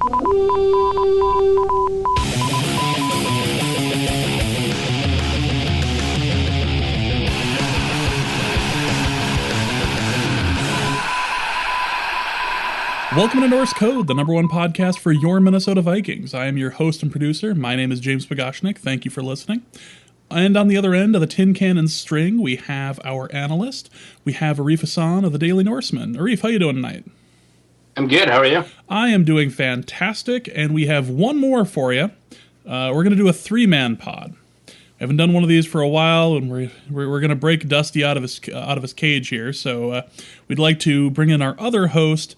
Welcome to Norse Code, the #1 podcast for your Minnesota Vikings. I am your host and producer. My name is James Pagashnik. Thank you for listening. And on the other end of the tin can and string, we have our analyst. We have Arif Hassan of the Daily Norseman. Arif, how you doing tonight? I'm good. How are you? I am doing fantastic, and we have one more for you. We're going to do a 3-man pod. I haven't done one of these for a while, and we're going to break Dusty out of his cage here. So we'd like to bring in our other host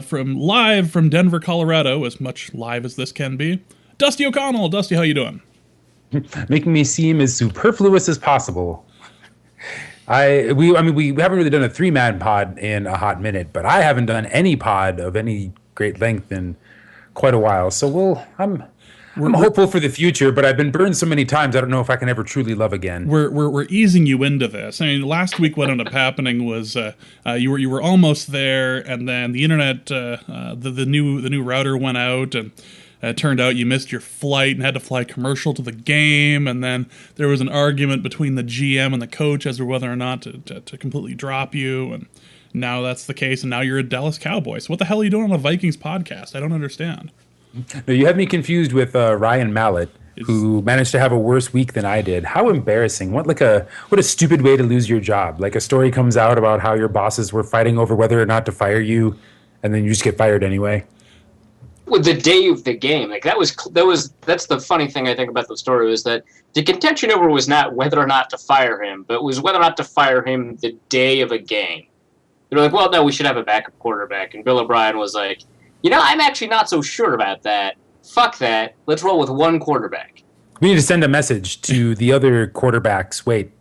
from Denver, Colorado, as much live as this can be. Dusty O'Connell. Dusty, how you doing? Making me seem as superfluous as possible. We haven't really done a 3-man pod in a hot minute, but I haven't done any pod of any great length in quite a while. So I'm hopeful for the future, but I've been burned so many times I don't know if I can ever truly love again. We're easing you into this. I mean, last week what ended up happening was you were almost there, and then the internet the new router went out, and it turned out you missed your flight and had to fly commercial to the game, and then there was an argument between the GM and the coach as to whether or not to completely drop you, and now that's the case, and now you're a Dallas Cowboy. So what the hell are you doing on a Vikings podcast? I don't understand. No, you have me confused with Ryan Mallett, who managed to have a worse week than I did. How embarrassing. What a stupid way to lose your job. Like, a story comes out about how your bosses were fighting over whether or not to fire you, and then you just get fired anyway. Well, the day of the game, like that's the funny thing I think about the story, is that the contention over was not whether or not to fire him, but was whether or not to fire him the day of a game. They were like, well, no, we should have a backup quarterback. And Bill O'Brien was like, I'm actually not so sure about that. Fuck that. Let's roll with one quarterback. We need to send a message to the other quarterbacks. Wait.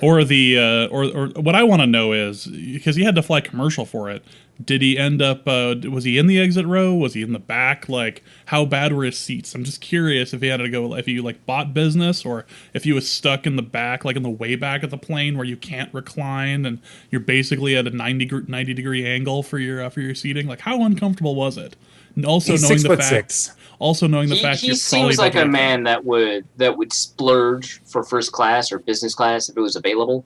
Or what I want to know is, because he had to fly commercial for it, did he end up, was he in the exit row? Was he in the back? Like, how bad were his seats? I'm just curious if he had to go, if you bought business, or if he was stuck in the back, like in the way back of the plane where you can't recline and you're basically at a 90 degree angle for your seating. Like, how uncomfortable was it? And also He's knowing 6'6". Also knowing the fact he seems like a man that would splurge for first class or business class if it was available.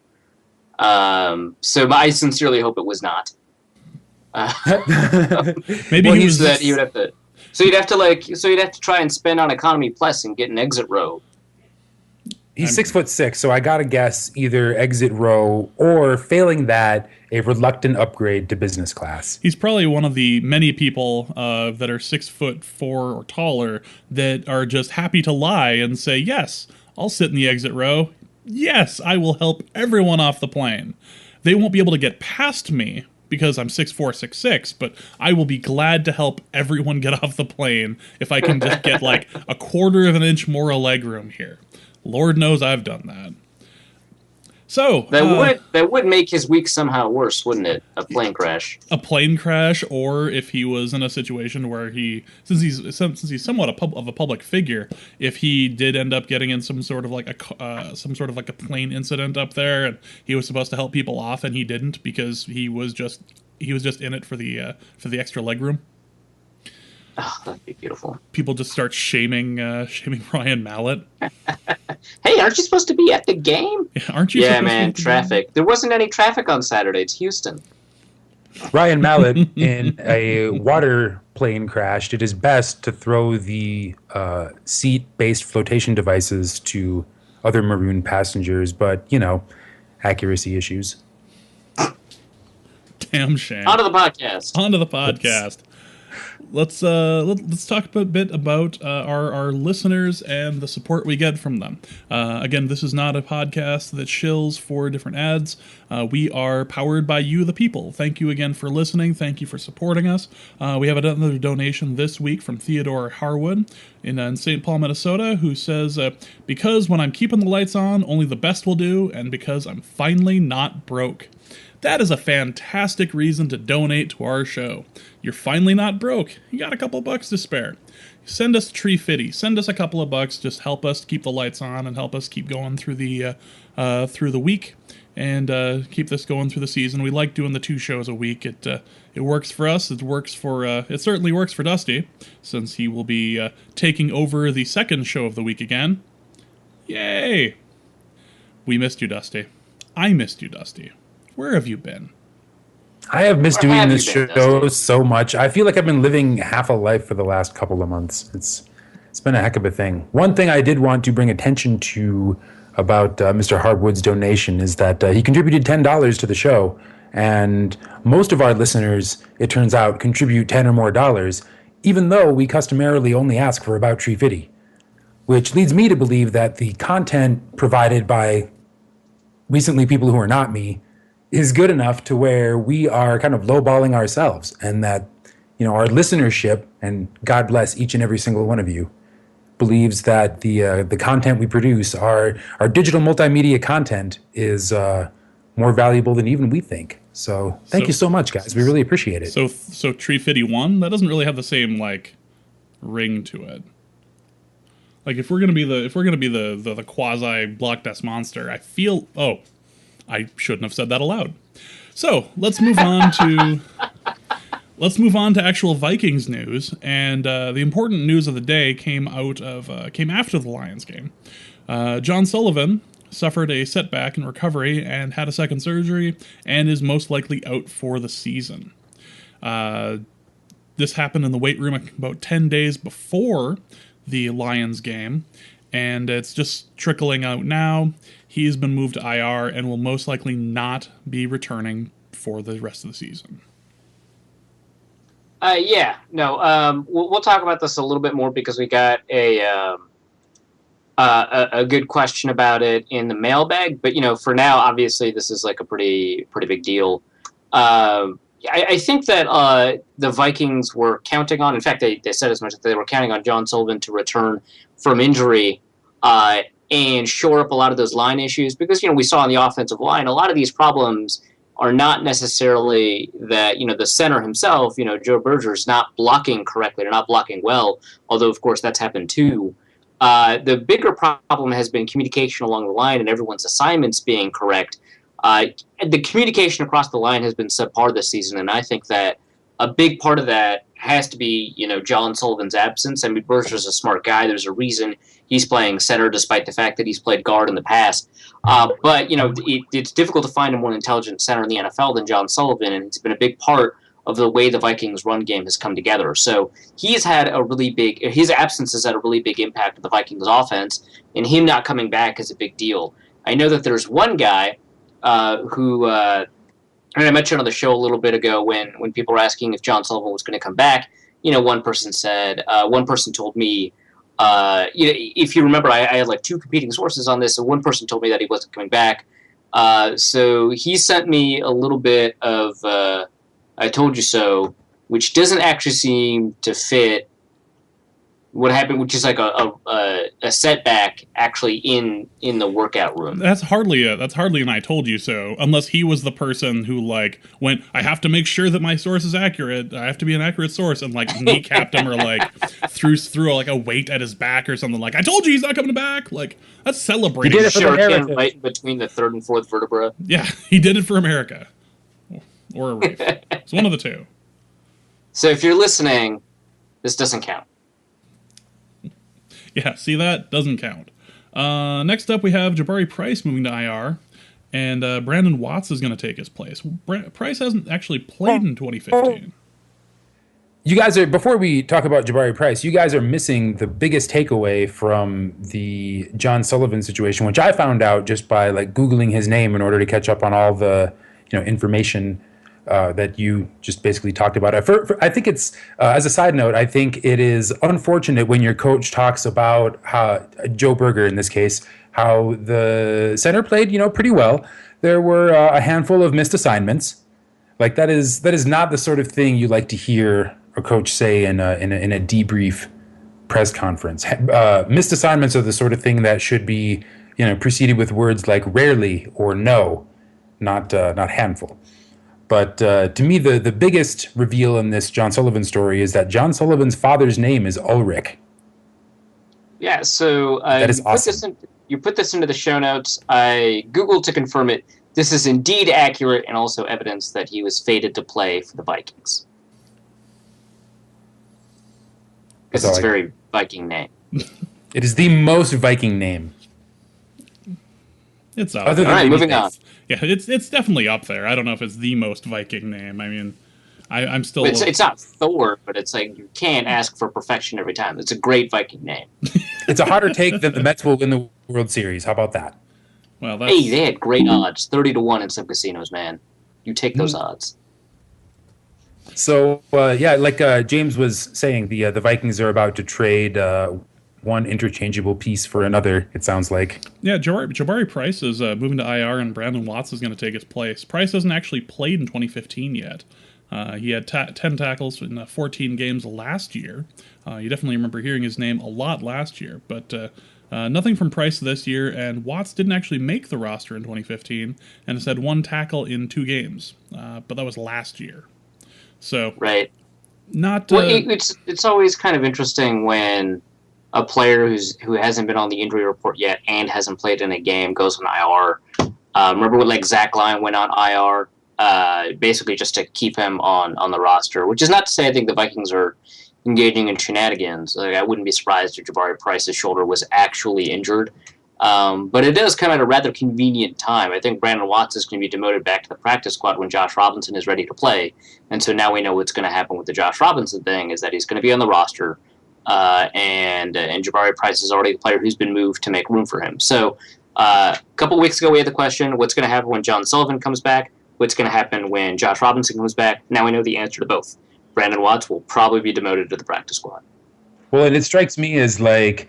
So I sincerely hope it was not. Maybe well, you'd have to try and spend on Economy Plus and get an exit row. He's 6'6", so I gotta guess either exit row or, failing that, a reluctant upgrade to business class. He's probably one of the many people that are 6'4" or taller that are just happy to lie and say, yes, I'll sit in the exit row. Yes, I will help everyone off the plane. They won't be able to get past me because I'm 6'4", 6'6", but I will be glad to help everyone get off the plane if I can just get like a quarter of an inch more of legroom here. Lord knows I've done that. So that would make his week somehow worse, wouldn't it? A plane crash. A plane crash, or if he was in a situation where since he's somewhat of a public figure, if he did end up getting in some sort of like a plane incident up there, and he was supposed to help people off, and he didn't because he was just in it for the extra legroom. Oh, that'd be beautiful. People just start shaming Ryan Mallett. Hey, aren't you supposed to be at the game? Yeah, aren't you? Yeah, man, traffic. There wasn't any traffic on Saturday. It's Houston. Ryan Mallett, in a water plane crash, did his best to throw the seat-based flotation devices to other maroon passengers, but, accuracy issues. Damn shame. On to the podcast. Let's talk a bit about our listeners and the support we get from them. Again, this is not a podcast that shills for different ads. We are powered by you, the people. Thank you again for listening. Thank you for supporting us. We have another donation this week from Theodore Harwood in St. Paul, Minnesota, who says, because when I'm keeping the lights on, only the best will do, and because I'm finally not broke. That is a fantastic reason to donate to our show. You're finally not broke. You got a couple bucks to spare. Send us Tree Fitty. Send us a couple of bucks. Just help us keep the lights on and help us keep going through the week. and keep this going through the season. We like doing the 2 shows a week. It works for us. It works for it certainly works for Dusty, since he will be taking over the second show of the week again. Yay! We missed you, Dusty. I missed you, Dusty. Where have you been? I have missed Where doing have this you been, show Dusty? so much. I feel like I've been living half a life for the last couple of months. It's been a heck of a thing. One thing I did want to bring attention to about Mr. Hardwood's donation is that he contributed $10 to the show, and most of our listeners, it turns out, contribute $10 or more dollars, even though we customarily only ask for about $3.50, which leads me to believe that the content provided by recently people who are not me is good enough to where we are kind of lowballing ourselves, and that, you know, our listenership, and God bless each and every single one of you, believes that the content we produce, our digital multimedia content, is more valuable than even we think. So thank you so much, guys. We really appreciate it. So Tree 51, that doesn't really have the same like ring to it. Like if we're gonna be the quasi Block Death monster, I feel I shouldn't have said that aloud. So let's move on to actual Vikings news, and the important news of the day came after the Lions game. John Sullivan suffered a setback in recovery and had a second surgery, and is most likely out for the season. This happened in the weight room about 10 days before the Lions game, and it's just trickling out now. He's been moved to IR and will most likely not be returning for the rest of the season. We'll talk about this a little bit more because we got a good question about it in the mailbag. But, you know, for now, obviously, this is like a pretty big deal. I think that the Vikings were counting on, in fact, they said as much, that they were counting on John Sullivan to return from injury and shore up a lot of those line issues. Because, you know, we saw on the offensive line, a lot of these problems are not necessarily that, you know, the center himself, you know, Joe Berger's not blocking correctly or not blocking well, although, of course, that's happened too. The bigger problem has been communication along the line and everyone's assignments being correct. The communication across the line has been subpar this season, and I think that a big part of that has to be, you know, John Sullivan's absence. I mean, Berger's a smart guy. There's a reason he's playing center, despite the fact that he's played guard in the past. But, you know, it's difficult to find a more intelligent center in the NFL than John Sullivan, and it's been a big part of the way the Vikings' run game has come together. So his absence has had a really big impact on the Vikings' offense, and him not coming back is a big deal. I know that there's one guy who I mentioned on the show a little bit ago when people were asking if John Sullivan was going to come back. You know, one person told me, if you remember, I had like 2 competing sources on this, and one person told me that he wasn't coming back. So he sent me a little bit of I told you so, which doesn't actually seem to fit what happened, which is like a setback actually in the workout room. That's hardly an I told you so, unless he was the person who like went, I have to make sure that my source is accurate. I have to be an accurate source, and like kneecapped him or like threw like a weight at his back or something. Like, I told you he's not coming back. Like, that's celebrating. He did it for Shuriken right between the 3rd and 4th vertebra. Yeah, he did it for America. Or Arif. It's one of the two. So if you're listening, this doesn't count. Yeah, see, that doesn't count. Next up, we have Jabari Price moving to IR, and Brandon Watts is going to take his place. Price hasn't actually played in 2015. You guys are, before we talk about Jabari Price, you guys are missing the biggest takeaway from the John Sullivan situation, which I found out just by like Googling his name in order to catch up on all the, you know, information that you just basically talked about. I think it's, as a side note, I think it is unfortunate when your coach talks about how, Joe Berger in this case, how the center played, you know, pretty well. There were a handful of missed assignments. Like that is not the sort of thing you like to hear a coach say in a debrief press conference. Missed assignments are the sort of thing that should be, you know, preceded with words like rarely or no, not handful. But to me, the biggest reveal in this John Sullivan story is that John Sullivan's father's name is Ulrich. Yeah, so that is awesome. You put this into the show notes. I Googled to confirm it. this is indeed accurate and also evidence that he was fated to play for the Vikings. Because it's a very Viking name. It is the most Viking name. It's up. All right, moving on. Yeah, it's definitely up there. I don't know if it's the most Viking name. I mean, I'm still... It's not Thor, but it's like you can't ask for perfection every time. It's a great Viking name. It's a harder take than the Mets will win the World Series. How about that? Well, that's... Hey, they had great odds. 30-1 in some casinos, man. You take those odds. So, James was saying, the Vikings are about to trade one interchangeable piece for another, it sounds like. Yeah, Jabari Price is moving to IR, and Brandon Watts is going to take his place. Price hasn't actually played in 2015 yet. He had 10 tackles in 14 games last year. You definitely remember hearing his name a lot last year, but nothing from Price this year, and Watts didn't actually make the roster in 2015 and has had 1 tackle in 2 games, but that was last year. So, right. Not. Well, it's always kind of interesting when a player who hasn't been on the injury report yet and hasn't played in a game goes on IR. Remember when Zach Lyon went on IR, basically just to keep him on the roster. Which is not to say I think the Vikings are engaging in shenanigans. Like, I wouldn't be surprised if Jabari Price's shoulder was actually injured. But it does come at a rather convenient time. I think Brandon Watts is going to be demoted back to the practice squad when Josh Robinson is ready to play. And so now we know what's going to happen with the Josh Robinson thing is that he's going to be on the roster. And Jabari Price is already the player who's been moved to make room for him. So a couple weeks ago we had the question, what's going to happen when John Sullivan comes back? What's going to happen when Josh Robinson comes back? Now we know the answer to both. Brandon Watts will probably be demoted to the practice squad. Well, and it strikes me as like,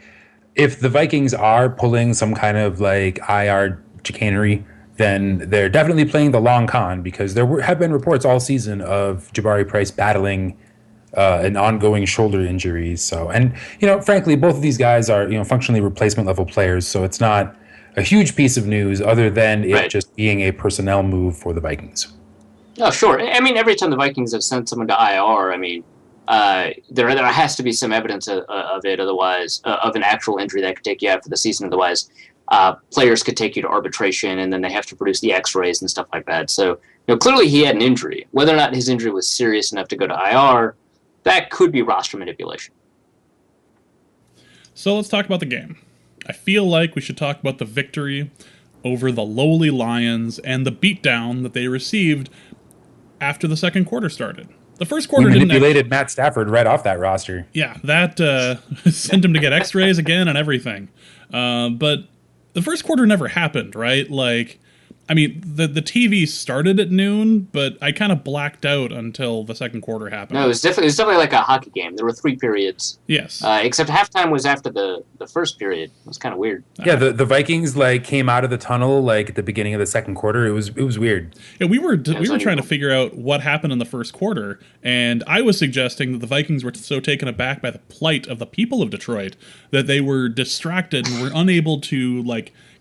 if the Vikings are pulling some kind of like IR chicanery, then they're definitely playing the long con, because there have been reports all season of Jabari Price battling an ongoing shoulder injury. So, and frankly, both of these guys are functionally replacement level players. So it's not a huge piece of news other than it just being a personnel move for the Vikings. Oh, sure. I mean, every time the Vikings have sent someone to IR, I mean, there has to be some evidence of it, otherwise, of an actual injury that could take you out for the season. Otherwise, players could take you to arbitration, and then they have to produce the X-rays and stuff like that. So, clearly he had an injury. Whether or not his injury was serious enough to go to IR, that could be roster manipulation. So let's talk about the game. I feel like we should talk about the victory over the lowly Lions and the beatdown that they received after the second quarter started. The first quarter manipulated Matt Stafford right off that roster. Yeah, that sent him to get X-rays again and everything. But the first quarter never happened, right? Like, I mean, the TV started at noon, but I kind of blacked out until the second quarter happened. No, it was definitely like a hockey game. There were 3 periods. Yes. Except halftime was after the first period. It was kind of weird. Yeah, the Vikings came out of the tunnel at the beginning of the second quarter. It was weird. Yeah, we were trying to figure out what happened in the first quarter, and I was suggesting that the Vikings were so taken aback by the plight of the people of Detroit that they were distracted and were unable to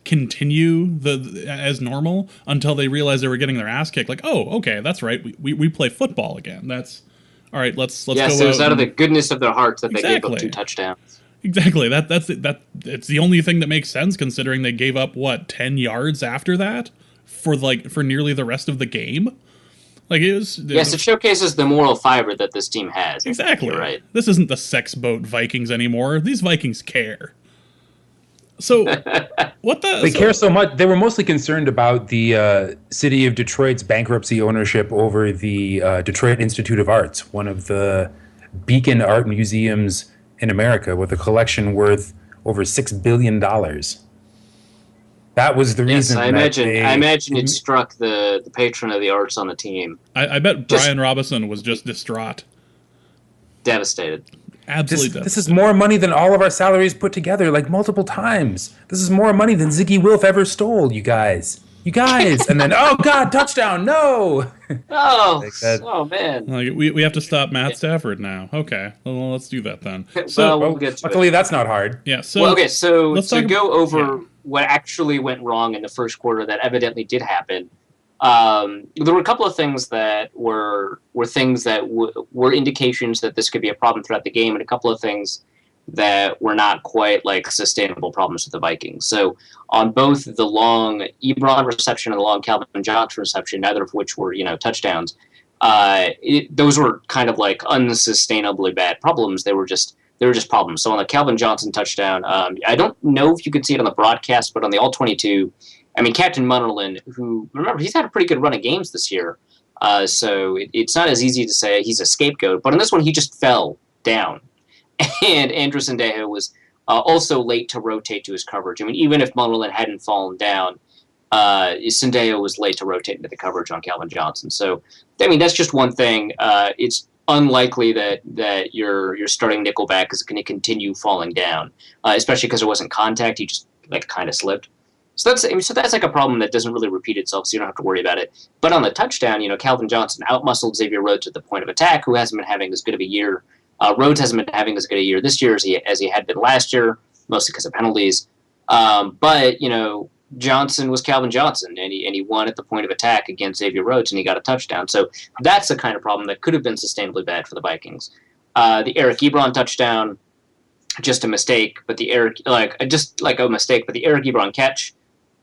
continue as normal until they realized they were getting their ass kicked. Like, oh, okay, that's right. We play football again. That's all right. Let's yes, go. It was out of the goodness of their hearts that exactly. They gave up 2 touchdowns. Exactly. It's the only thing that makes sense considering they gave up 10 yards after that for nearly the rest of the game. It showcases the moral fiber that this team has. Exactly. Right. This isn't the sex boat Vikings anymore. These Vikings care. So, They care so much. They were mostly concerned about the city of Detroit's bankruptcy ownership over the Detroit Institute of Arts, one of the beacon art museums in America, with a collection worth over $6 billion. That was the reason. I imagine it struck the patron of the arts on the team. I bet Brian Robinson was just distraught, devastated. Absolutely. This is more money than all of our salaries put together, multiple times. This is more money than Ziggy Wilf ever stole, you guys. And then, oh, God, touchdown, no! Oh man. We have to stop Matt Stafford now. Okay, well, let's do that then. So, we'll get to luckily, it. that's not hard. Yeah, so... So to go over what actually went wrong in the first quarter that evidently did happen, there were a couple of things that were things that were indications that this could be a problem throughout the game, and a couple of things that were not quite like sustainable problems with the Vikings. So on both the long Ebron reception and the long Calvin Johnson reception, neither of which were, touchdowns, those were kind of like unsustainably bad problems. They were just problems. So on the Calvin Johnson touchdown, I don't know if you could see it on the broadcast, but on the All-22, I mean, Captain Munnerlyn, who, remember, he's had a pretty good run of games this year. So it's not as easy to say he's a scapegoat. But in this one, he just fell down. And Andrew Sendejo was also late to rotate to his coverage. I mean, even if Munnerlyn hadn't fallen down, Sendejo was late to rotate into the coverage on Calvin Johnson. So, I mean, that's just one thing. It's unlikely that your starting nickelback is going to continue falling down, especially because it wasn't contact. He just kind of slipped. So that's like a problem that doesn't really repeat itself, so you don't have to worry about it. But on the touchdown, Calvin Johnson outmuscled Xavier Rhodes at the point of attack, who hasn't been having as good of a year. Rhodes hasn't been having as good a year this year as he had been last year, mostly because of penalties. But Johnson was Calvin Johnson, and he won at the point of attack against Xavier Rhodes, and he got a touchdown. So that's the kind of problem that could have been sustainably bad for the Vikings. The Eric Ebron touchdown, just a mistake, but the Eric Ebron catch,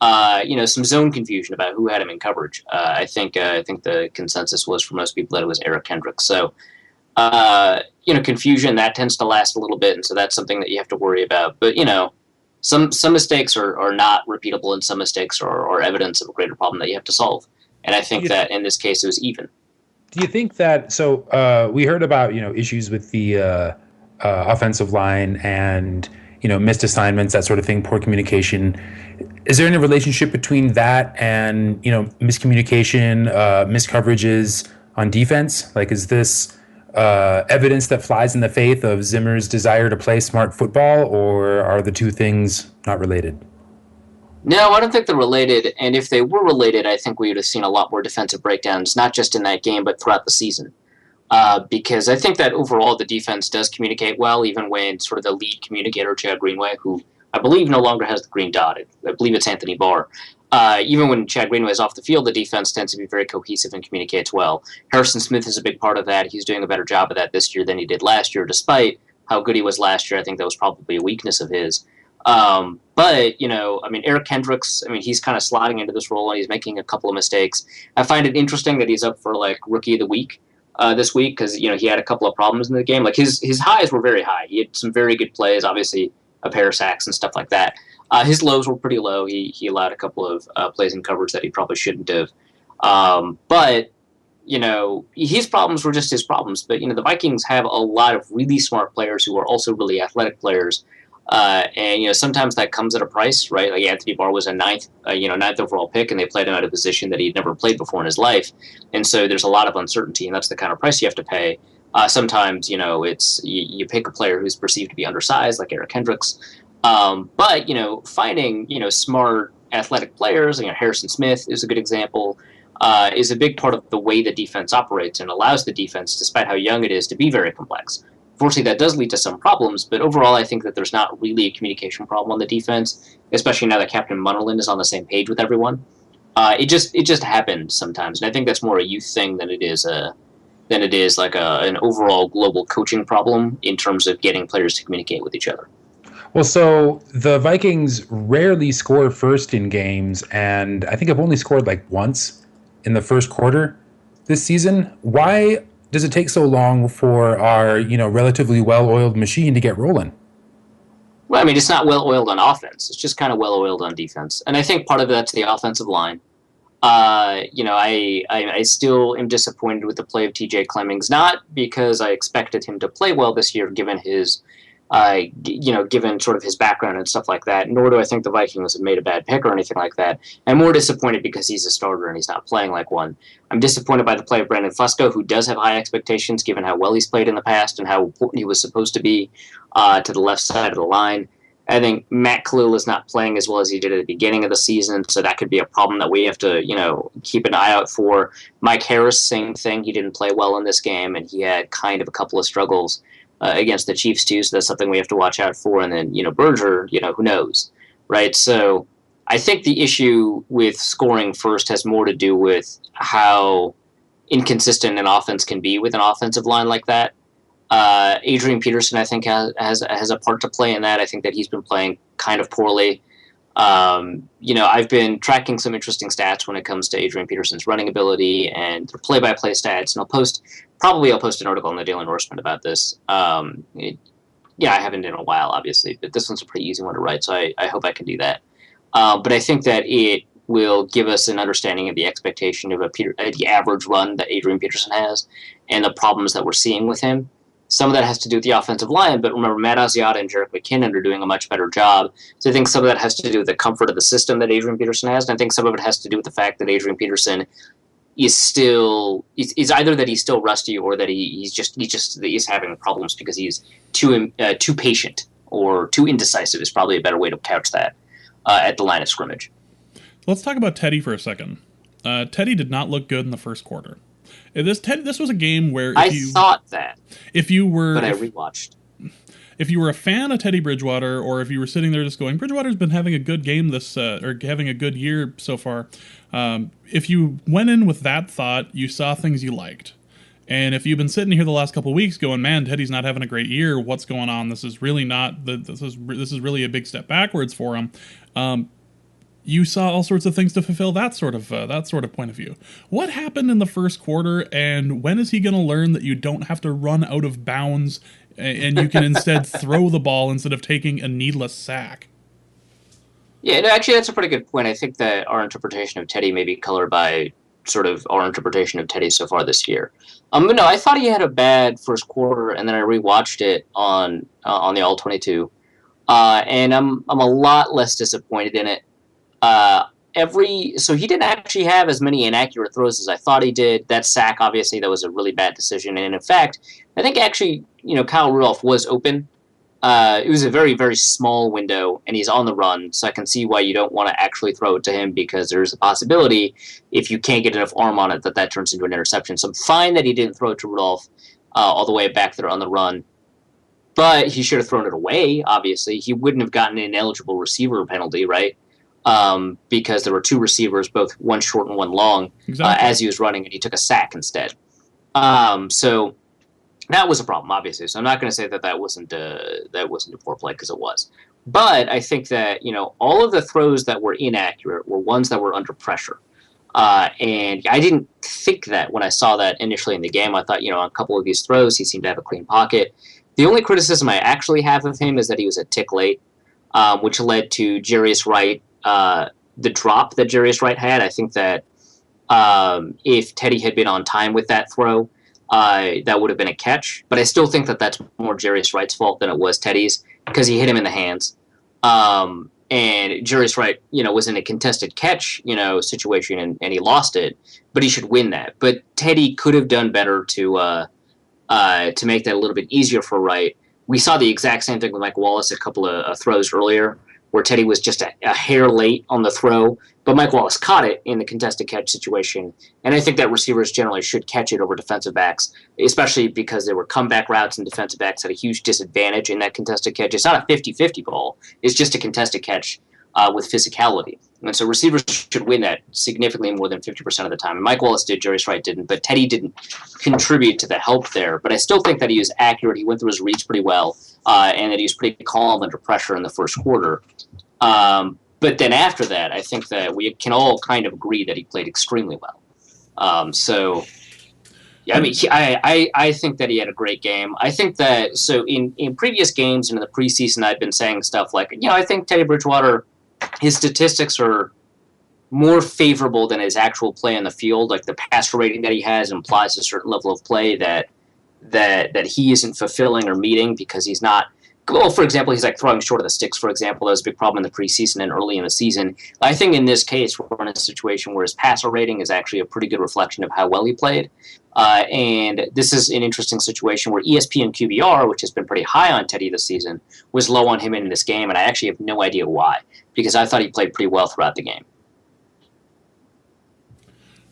some zone confusion about who had him in coverage. I think the consensus was for most people that it was Eric Kendricks. So, confusion that tends to last a little bit, and so that's something that you have to worry about. But some mistakes are not repeatable, and some mistakes are evidence of a greater problem that you have to solve. And I think that in this case it was even. Do you think that? So we heard about issues with the offensive line and missed assignments, that sort of thing, poor communication. Is there any relationship between that and miscommunication, missed coverages on defense? Like, is this evidence that flies in the face of Zimmer's desire to play smart football, or are the two things not related? No, I don't think they're related. And if they were related, I think we would have seen a lot more defensive breakdowns, not just in that game, but throughout the season. Because I think that overall the defense does communicate well, even when sort of the lead communicator, Chad Greenway, who I believe no longer has the green dot. I believe it's Anthony Barr. Even when Chad Greenway is off the field, the defense tends to be very cohesive and communicates well. Harrison Smith is a big part of that. He's doing a better job of that this year than he did last year, despite how good he was last year. I think that was probably a weakness of his. But Eric Kendricks, he's kind of slotting into this role, and he's making a couple of mistakes. I find it interesting that he's up for, Rookie of the Week this week, because, he had a couple of problems in the game. His highs were very high. He had some very good plays, obviously a pair of sacks and stuff like that. His lows were pretty low. He allowed a couple of plays in coverage that he probably shouldn't have. But his problems were just his problems. But, the Vikings have a lot of really smart players who are also really athletic players. And sometimes that comes at a price, right? Like Anthony Barr was a ninth overall pick, and they played him at a position that he'd never played before in his life. And so there's a lot of uncertainty, and that's the kind of price you have to pay. Sometimes, it's you pick a player who's perceived to be undersized, like Eric Kendricks. But finding, smart athletic players, Harrison Smith is a good example, is a big part of the way the defense operates and allows the defense, despite how young it is, to be very complex. Fortunately, that does lead to some problems, but overall, I think that there's not really a communication problem on the defense, especially now that Captain Munnerlyn is on the same page with everyone. It just happens sometimes, and I think that's more a youth thing than it is like an overall global coaching problem in terms of getting players to communicate with each other. Well, so the Vikings rarely score first in games, and I think I've only scored once in the first quarter this season. Why does it take so long for our, relatively well-oiled machine to get rolling? Well, it's not well-oiled on offense. It's just kind of well-oiled on defense. And I think part of that's the offensive line. I still am disappointed with the play of TJ Clemmings, not because I expected him to play well this year, given his given sort of his background and stuff like that, nor do I think the Vikings have made a bad pick or anything like that. I'm more disappointed because he's a starter and he's not playing like one. I'm disappointed by the play of Brandon Fusco, who does have high expectations given how well he's played in the past and how important he was supposed to be to the left side of the line. I think Matt Khalil is not playing as well as he did at the beginning of the season, so that could be a problem that we have to, keep an eye out for. Mike Harris, same thing. He didn't play well in this game, and he had kind of a couple of struggles against the Chiefs too, so that's something we have to watch out for. And then, Berger, who knows, right? So I think the issue with scoring first has more to do with how inconsistent an offense can be with an offensive line like that. Adrian Peterson, I think, has a part to play in that. I think that he's been playing kind of poorly. I've been tracking some interesting stats when it comes to Adrian Peterson's running ability and the play-by-play stats, and I'll post an article in the Daily Norseman about this. I haven't in a while, obviously, but this one's a pretty easy one to write, so I hope I can do that. But I think that it will give us an understanding of the expectation of the average run that Adrian Peterson has and the problems that we're seeing with him. Some of that has to do with the offensive line, but remember, Matt Asiata and Jerick McKinnon are doing a much better job. So I think some of that has to do with the comfort of the system that Adrian Peterson has, and I think some of it has to do with the fact that Adrian Peterson is either that he's still rusty or that he's having problems because he's too patient or too indecisive is probably a better way to couch that at the line of scrimmage. Let's talk about Teddy for a second. Teddy did not look good in the first quarter. This was a game where I thought that. But I rewatched. If you were a fan of Teddy Bridgewater, or if you were sitting there just going, Bridgewater's been having a good game or having a good year so far, if you went in with that thought, you saw things you liked. And if you've been sitting here the last couple of weeks going, man, Teddy's not having a great year, what's going on? This is really not. This is really a big step backwards for him. You saw all sorts of things to fulfill that sort of point of view. What happened in the first quarter, and when is he going to learn that you don't have to run out of bounds and you can instead throw the ball instead of taking a needless sack? Yeah, no, actually, that's a pretty good point. I think that our interpretation of Teddy may be colored by sort of our interpretation of Teddy so far this year. But no, I thought he had a bad first quarter, and then I rewatched it on the All-22, and I'm a lot less disappointed in it. So he didn't actually have as many inaccurate throws as I thought he did. That sack, obviously, that was a really bad decision. And in fact, I think actually, Kyle Rudolph was open. It was a very, very small window, and he's on the run. So I can see why you don't want to actually throw it to him, because there's a possibility, if you can't get enough arm on it, that turns into an interception. So I'm fine that he didn't throw it to Rudolph all the way back there on the run. But he should have thrown it away, obviously. He wouldn't have gotten an ineligible receiver penalty, right? Because there were two receivers, both one short and one long, exactly, as he was running, and he took a sack instead. So that was a problem, obviously. So I'm not going to say that wasn't a poor play, because it was. But I think that all of the throws that were inaccurate were ones that were under pressure. And I didn't think that when I saw that initially in the game. I thought, on a couple of these throws, he seemed to have a clean pocket. The only criticism I actually have of him is that he was a tick late, which led to Jarius Wright. The drop that Jarius Wright had, I think that if Teddy had been on time with that throw, that would have been a catch. But I still think that that's more Jarius Wright's fault than it was Teddy's, because he hit him in the hands. And Jarius Wright, was in a contested catch, situation, and he lost it. But he should win that. But Teddy could have done better to make that a little bit easier for Wright. We saw the exact same thing with Mike Wallace a couple of throws earlier, where Teddy was just a hair late on the throw, but Mike Wallace caught it in the contested catch situation. And I think that receivers generally should catch it over defensive backs, especially because there were comeback routes, and defensive backs had a huge disadvantage in that contested catch. It's not a 50-50 ball. It's just a contested catch with physicality. And so receivers should win that significantly more than 50% of the time. And Mike Wallace did, Jarius Wright didn't, but Teddy didn't contribute to the help there. But I still think that he was accurate. He went through his reads pretty well, and that he was pretty calm under pressure in the first quarter. But then after that, I think that we can all kind of agree that he played extremely well. Yeah, I mean, I think that he had a great game. I think that, in previous games and in the preseason, I've been saying stuff like, I think Teddy Bridgewater, his statistics are more favorable than his actual play on the field. Like, the passer rating that he has implies a certain level of play that he isn't fulfilling or meeting, because he's not. Well, for example, he's like throwing short of the sticks, for example. That was a big problem in the preseason and early in the season. I think in this case, we're in a situation where his passer rating is actually a pretty good reflection of how well he played. And this is an interesting situation where ESPN QBR, which has been pretty high on Teddy this season, was low on him in this game, and I actually have no idea why, because I thought he played pretty well throughout the game.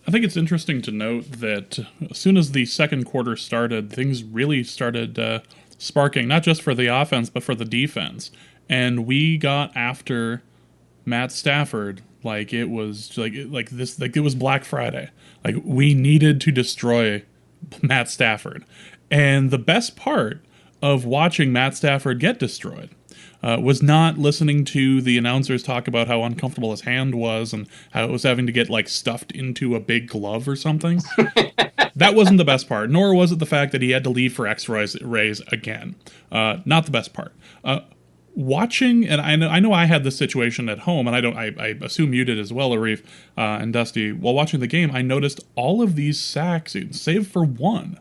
I think it's interesting to note that as soon as the second quarter started, things really started sparking, not just for the offense, but for the defense. And we got after Matt Stafford like it was it was Black Friday. Like, we needed to destroy Matt Stafford. And the best part of watching Matt Stafford get destroyed was not listening to the announcers talk about how uncomfortable his hand was and how it was having to get like stuffed into a big glove or something. That wasn't the best part, nor was it the fact that he had to leave for X-rays again. Not the best part. Watching, and I know I had this situation at home, and I assume you did as well, Arif and Dusty. While watching the game, I noticed all of these sacks, save for one,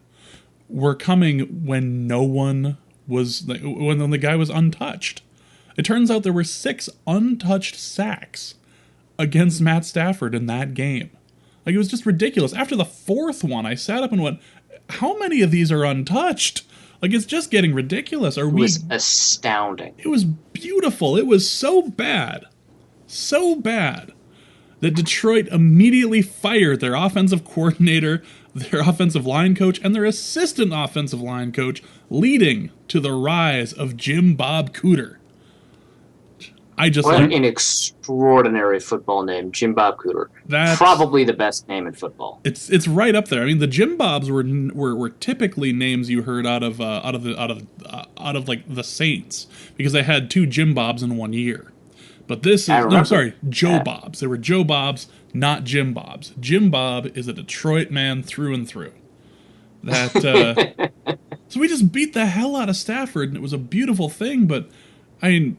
were coming when no one was, when the guy was untouched. It turns out there were 6 untouched sacks against Matt Stafford in that game. Like, it was just ridiculous. After the 4th one, I sat up and went, how many of these are untouched? Like, it's just getting ridiculous. It was astounding. It was beautiful. It was so bad that Detroit immediately fired their offensive coordinator, their offensive line coach, and their assistant offensive line coach, leading to the rise of Jim Bob Cooter. What an extraordinary football name, Jim Bob Cooter. That's probably the best name in football. It's right up there. I mean, the Jim Bobs were typically names you heard out of like the Saints, because they had 2 Jim Bobs in one year. But this is Joe Bobs. They were Joe Bobs, not Jim Bobs. Jim Bob is a Detroit man through and through. That so we just beat the hell out of Stafford, and it was a beautiful thing. But I mean,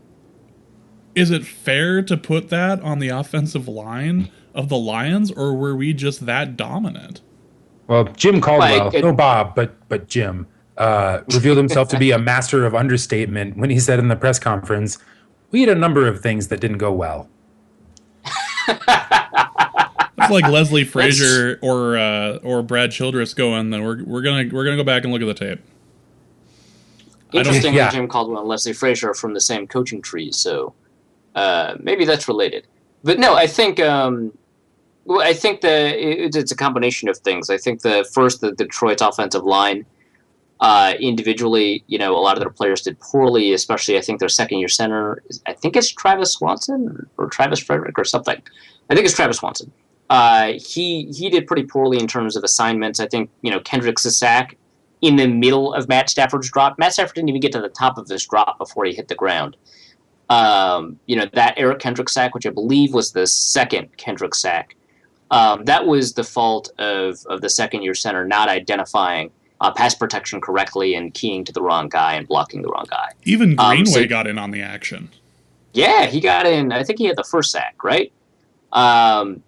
is it fair to put that on the offensive line of the Lions, or were we just that dominant? Well, Jim Caldwell, no Bob, but Jim, revealed himself to be a master of understatement when he said in the press conference, "We had a number of things that didn't go well." It's like Leslie Frazier or Brad Childress going, then we're gonna go back and look at the tape. Interesting that Jim Caldwell and Leslie Frazier are from the same coaching tree, so maybe that's related. But no, I think it's a combination of things. I think the Detroit's offensive line, individually, a lot of their players did poorly, especially I think their second-year center, I think it's Travis Swanson or Travis Frederick or something. I think it's Travis Swanson. He did pretty poorly in terms of assignments. I think, Kendrick's a sack in the middle of Matt Stafford's drop. Matt Stafford didn't even get to the top of his drop before he hit the ground. That Eric Kendrick sack, which I believe was the second Kendrick sack, that was the fault of the second-year center not identifying pass protection correctly and keying to the wrong guy and blocking the wrong guy. Even Greenway got in on the action. Yeah, he got in. I think he had the first sack, right? That,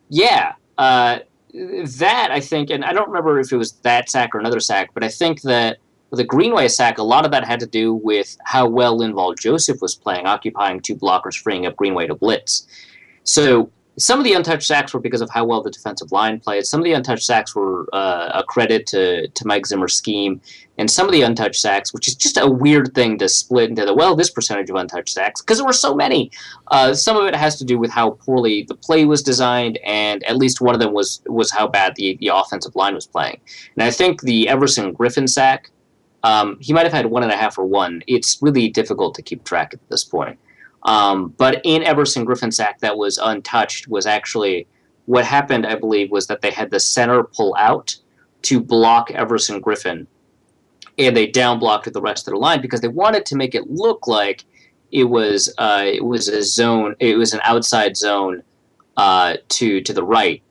I think, and I don't remember if it was that sack or another sack, but I think that the Greenway sack, a lot of that had to do with how well Linval Joseph was playing, occupying 2 blockers, freeing up Greenway to blitz. So some of the untouched sacks were because of how well the defensive line played. Some of the untouched sacks were a credit to Mike Zimmer's scheme. And some of the untouched sacks, which is just a weird thing to split into this percentage of untouched sacks, because there were so many. Some of it has to do with how poorly the play was designed, and at least one of them was how bad the offensive line was playing. And I think the Everson Griffin sack, he might have had 1.5 or 1. It's really difficult to keep track at this point. But in Everson Griffin's sack that was untouched was actually what happened, I believe, was that they had the center pull out to block Everson Griffin, and they down blocked the rest of the line because they wanted to make it look like it was a zone, it was an outside zone to the right,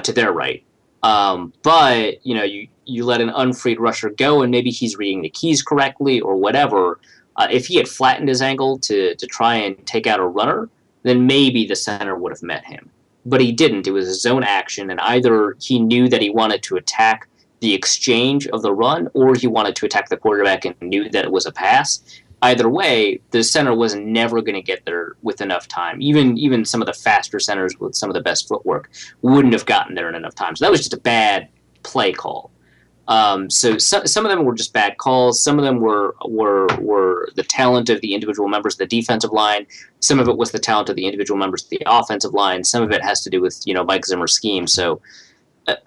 to their right. But you let an unfreed rusher go, and maybe he's reading the keys correctly or whatever. If he had flattened his angle to try and take out a runner, then maybe the center would have met him. But he didn't. It was a zone action, and either he knew that he wanted to attack the exchange of the run, or he wanted to attack the quarterback and knew that it was a pass. Either way, the center was never going to get there with enough time. Even some of the faster centers with some of the best footwork wouldn't have gotten there in enough time. So that was just a bad play call. So some of them were just bad calls. Some of them were the talent of the individual members of the defensive line. Some of it was the talent of the individual members of the offensive line. Some of it has to do with Mike Zimmer's scheme. So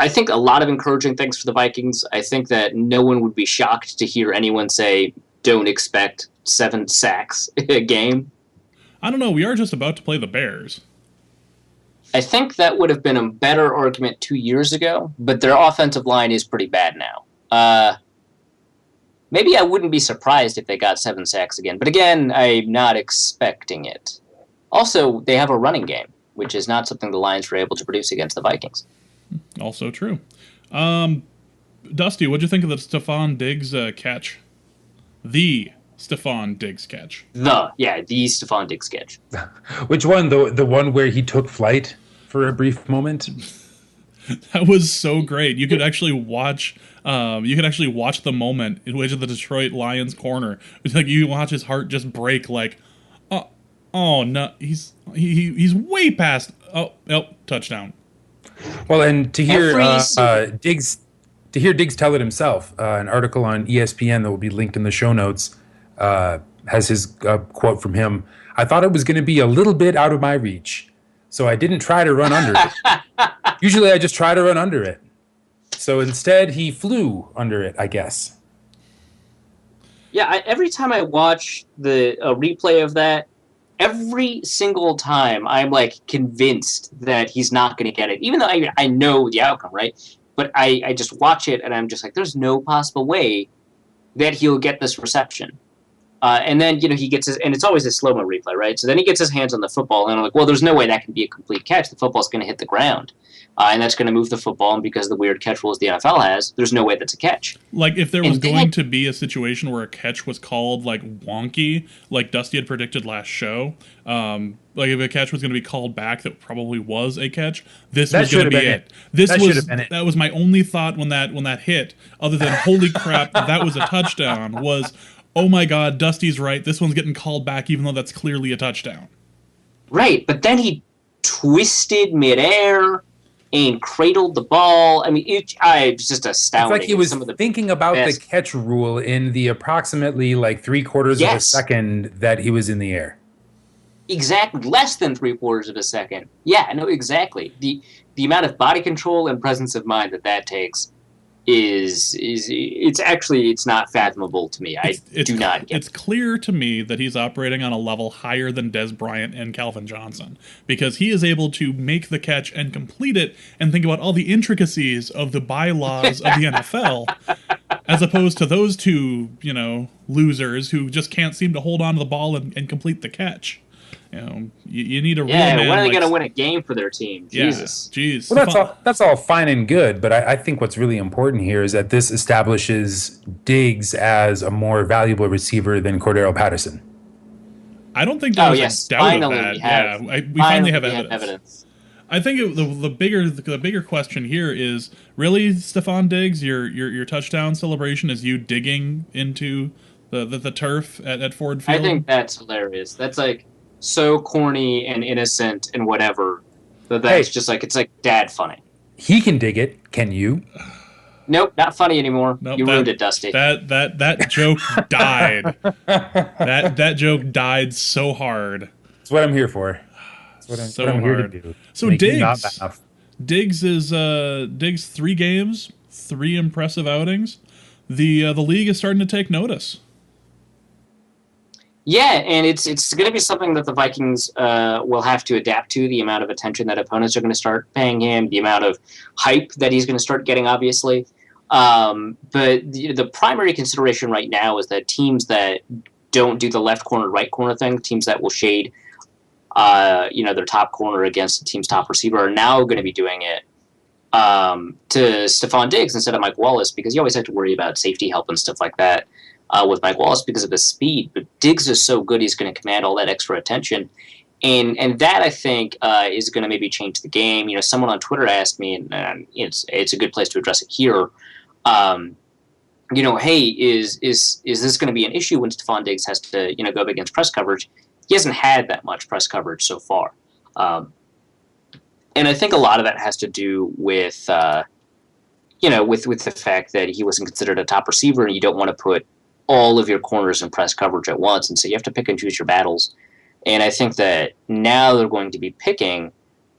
I think a lot of encouraging things for the Vikings. I think that no one would be shocked to hear anyone say, don't expect 7 sacks a game. I don't know. We are just about to play the Bears. I think that would have been a better argument 2 years ago, but their offensive line is pretty bad now. maybe I wouldn't be surprised if they got 7 sacks again. But again, I'm not expecting it. Also, they have a running game, which is not something the Lions were able to produce against the Vikings. Also true. Dusty, what'd you think of the Stephon Diggs catch? The Stephon Diggs catch. The Stephon Diggs catch. Which one? The one where he took flight for a brief moment? That was so great. You could actually watch. The moment in which the Detroit Lions corner. It's like you watch his heart just break. Like, oh no, he's way past. Oh, touchdown. Well, and to hear Diggs tell it himself, an article on ESPN that will be linked in the show notes has his quote from him. I thought it was going to be a little bit out of my reach, so I didn't try to run under it. Usually I just try to run under it. So instead he flew under it, I guess. Yeah, every time I watch a replay of that, every single time I'm like convinced that he's not going to get it, even though I know the outcome, right? But I just watch it and I'm just like, there's no possible way that he'll get this reception. And then, he gets and it's always a slow-mo replay, right? So then he gets his hands on the football, and I'm like, well, there's no way that can be a complete catch. The football's going to hit the ground, and that's going to move the football, and because of the weird catch rules the NFL has, there's no way that's a catch. Like, if there was going to be a situation where a catch was called, like, wonky, like Dusty had predicted last show, like, if a catch was going to be called back that probably was a catch, this was going to be it. That was my only thought when that hit, other than, holy crap, that was a touchdown, was... oh my God, Dusty's right. This one's getting called back, even though that's clearly a touchdown. Right, but then he twisted midair and cradled the ball. I mean, it was just astounding. It's like he was thinking about the catch rule in the approximately like 3/4 of a second that he was in the air. Exactly, less than 3/4 of a second. Yeah, no, exactly. The amount of body control and presence of mind that takes is it's not fathomable to me. I do not get it. It's clear to me that he's operating on a level higher than Des Bryant and Calvin Johnson, because he is able to make the catch and complete it and think about all the intricacies of the bylaws of the NFL, as opposed to those two, losers who just can't seem to hold on to the ball and complete the catch. You need a real man. Yeah, when are they going to win a game for their team? Jesus. Yeah, jeez. Well, that's all fine and good, but I think what's really important here is that this establishes Diggs as a more valuable receiver than Cordero Patterson. I don't think there's a doubt of that. We finally have evidence. I think the bigger question here is, really, Stephon Diggs, your touchdown celebration is you digging into the turf at Ford Field? I think that's hilarious. That's like so corny and innocent and whatever. That's just like, it's like dad funny. He can dig it. Can you? Nope, not funny anymore. Nope, you ruined it, Dusty. That joke died. that joke died so hard. That's what I'm here for. That's what I'm here to do. So Diggs is 3 games, 3 impressive outings. The league is starting to take notice. Yeah, and it's going to be something that the Vikings will have to adapt to, the amount of attention that opponents are going to start paying him, the amount of hype that he's going to start getting, obviously. But the primary consideration right now is that teams that don't do the left corner, right corner thing, teams that will shade their top corner against the team's top receiver, are now going to be doing it to Stephon Diggs instead of Mike Wallace, because you always have to worry about safety help and stuff like that. With Mike Wallace because of his speed, but Diggs is so good he's going to command all that extra attention, and that I think is going to maybe change the game. Someone on Twitter asked me, and it's a good place to address it here. Hey, is this going to be an issue when Stephon Diggs has to go up against press coverage? He hasn't had that much press coverage so far, and I think a lot of that has to do with with the fact that he wasn't considered a top receiver, and you don't want to put all of your corners in press coverage at once, and so you have to pick and choose your battles. And I think that now they're going to be picking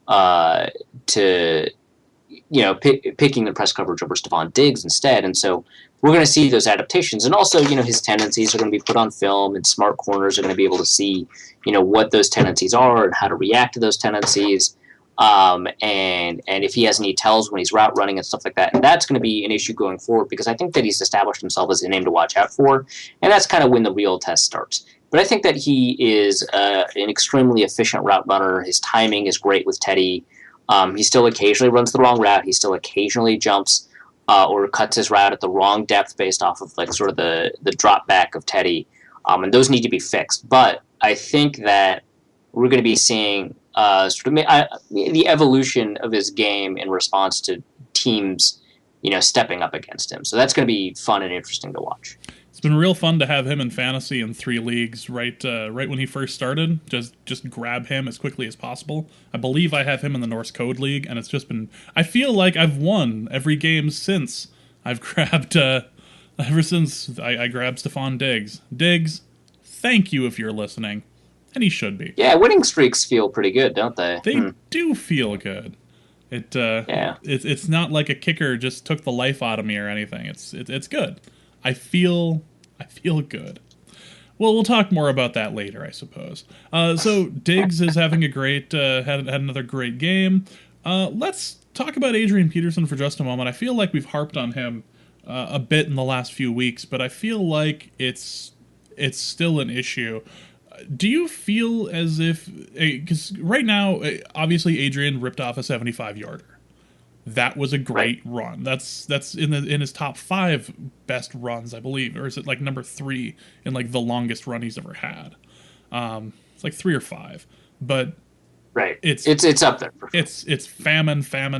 picking the press coverage over Stephon Diggs instead, and so we're going to see those adaptations. And also, his tendencies are going to be put on film, and smart corners are going to be able to see, what those tendencies are and how to react to those tendencies. and if he has any tells when he's route running and stuff like that. And that's going to be an issue going forward because I think that he's established himself as a name to watch out for, and that's kind of when the real test starts. But I think that he is an extremely efficient route runner. His timing is great with Teddy. He still occasionally runs the wrong route. He still occasionally jumps or cuts his route at the wrong depth based off of like sort of the drop back of Teddy. And those need to be fixed. But I think that we're going to be seeing the evolution of his game in response to teams, stepping up against him. So that's going to be fun and interesting to watch. It's been real fun to have him in fantasy in 3 leagues right when he first started. Just grab him as quickly as possible. I believe I have him in the Norse Code League, and it's just been... I feel like I've won every game since I've grabbed... ever since I grabbed Stephon Diggs. Diggs, thank you if you're listening. And he should be. Yeah, winning streaks feel pretty good, don't they? They do feel good. It's not like a kicker just took the life out of me or anything. It's good. I feel good. Well, we'll talk more about that later, I suppose. So Diggs is having a great had another great game. Let's talk about Adrian Peterson for just a moment. I feel like we've harped on him a bit in the last few weeks, but I feel like it's still an issue. Do you feel as if, because right now, obviously Adrian ripped off a 75-yarder. That was a great run. That's in his top 5 best runs, I believe, or is it like number 3 in like the longest run he's ever had? It's like 3 or 5, but it's up there. It's famine, 5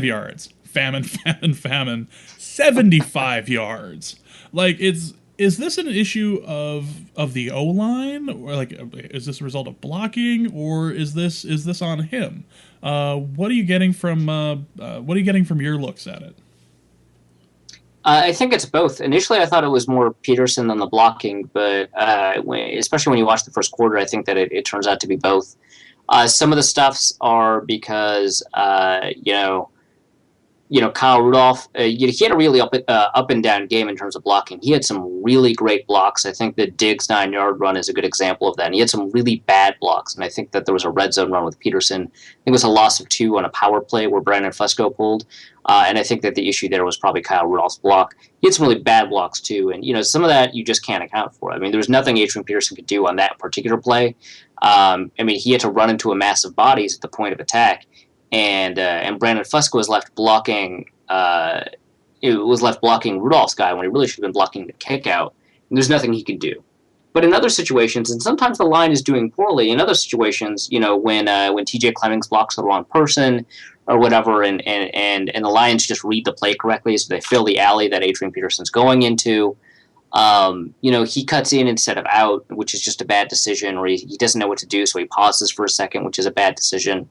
yards, famine, 75 yards. Like Is this an issue of the O-line, or like is this a result of blocking, or is this on him? What are you getting from your looks at it? I think it's both. Initially, I thought it was more Peterson than the blocking, but especially when you watch the first quarter, I think that it turns out to be both. Some of the stuffs are because Kyle Rudolph, he had a really up and down game in terms of blocking. He had some really great blocks. I think the Diggs 9-yard run is a good example of that. And he had some really bad blocks, and I think that there was a red zone run with Peterson. I think it was a loss of 2 on a power play where Brandon Fusco pulled, and I think that the issue there was probably Kyle Rudolph's block. He had some really bad blocks too, and some of that you just can't account for. I mean, there was nothing Adrian Peterson could do on that particular play. He had to run into a mass of bodies at the point of attack. And Brandon Fusco was left blocking. Rudolph's guy when he really should have been blocking the kick out. And there's nothing he could do. But in other situations, and sometimes the line is doing poorly. In other situations, when T.J. Clemmings blocks the wrong person or whatever, and the Lions just read the play correctly, so they fill the alley that Adrian Peterson's going into. He cuts in instead of out, which is just a bad decision, or he doesn't know what to do, so he pauses for a second, which is a bad decision.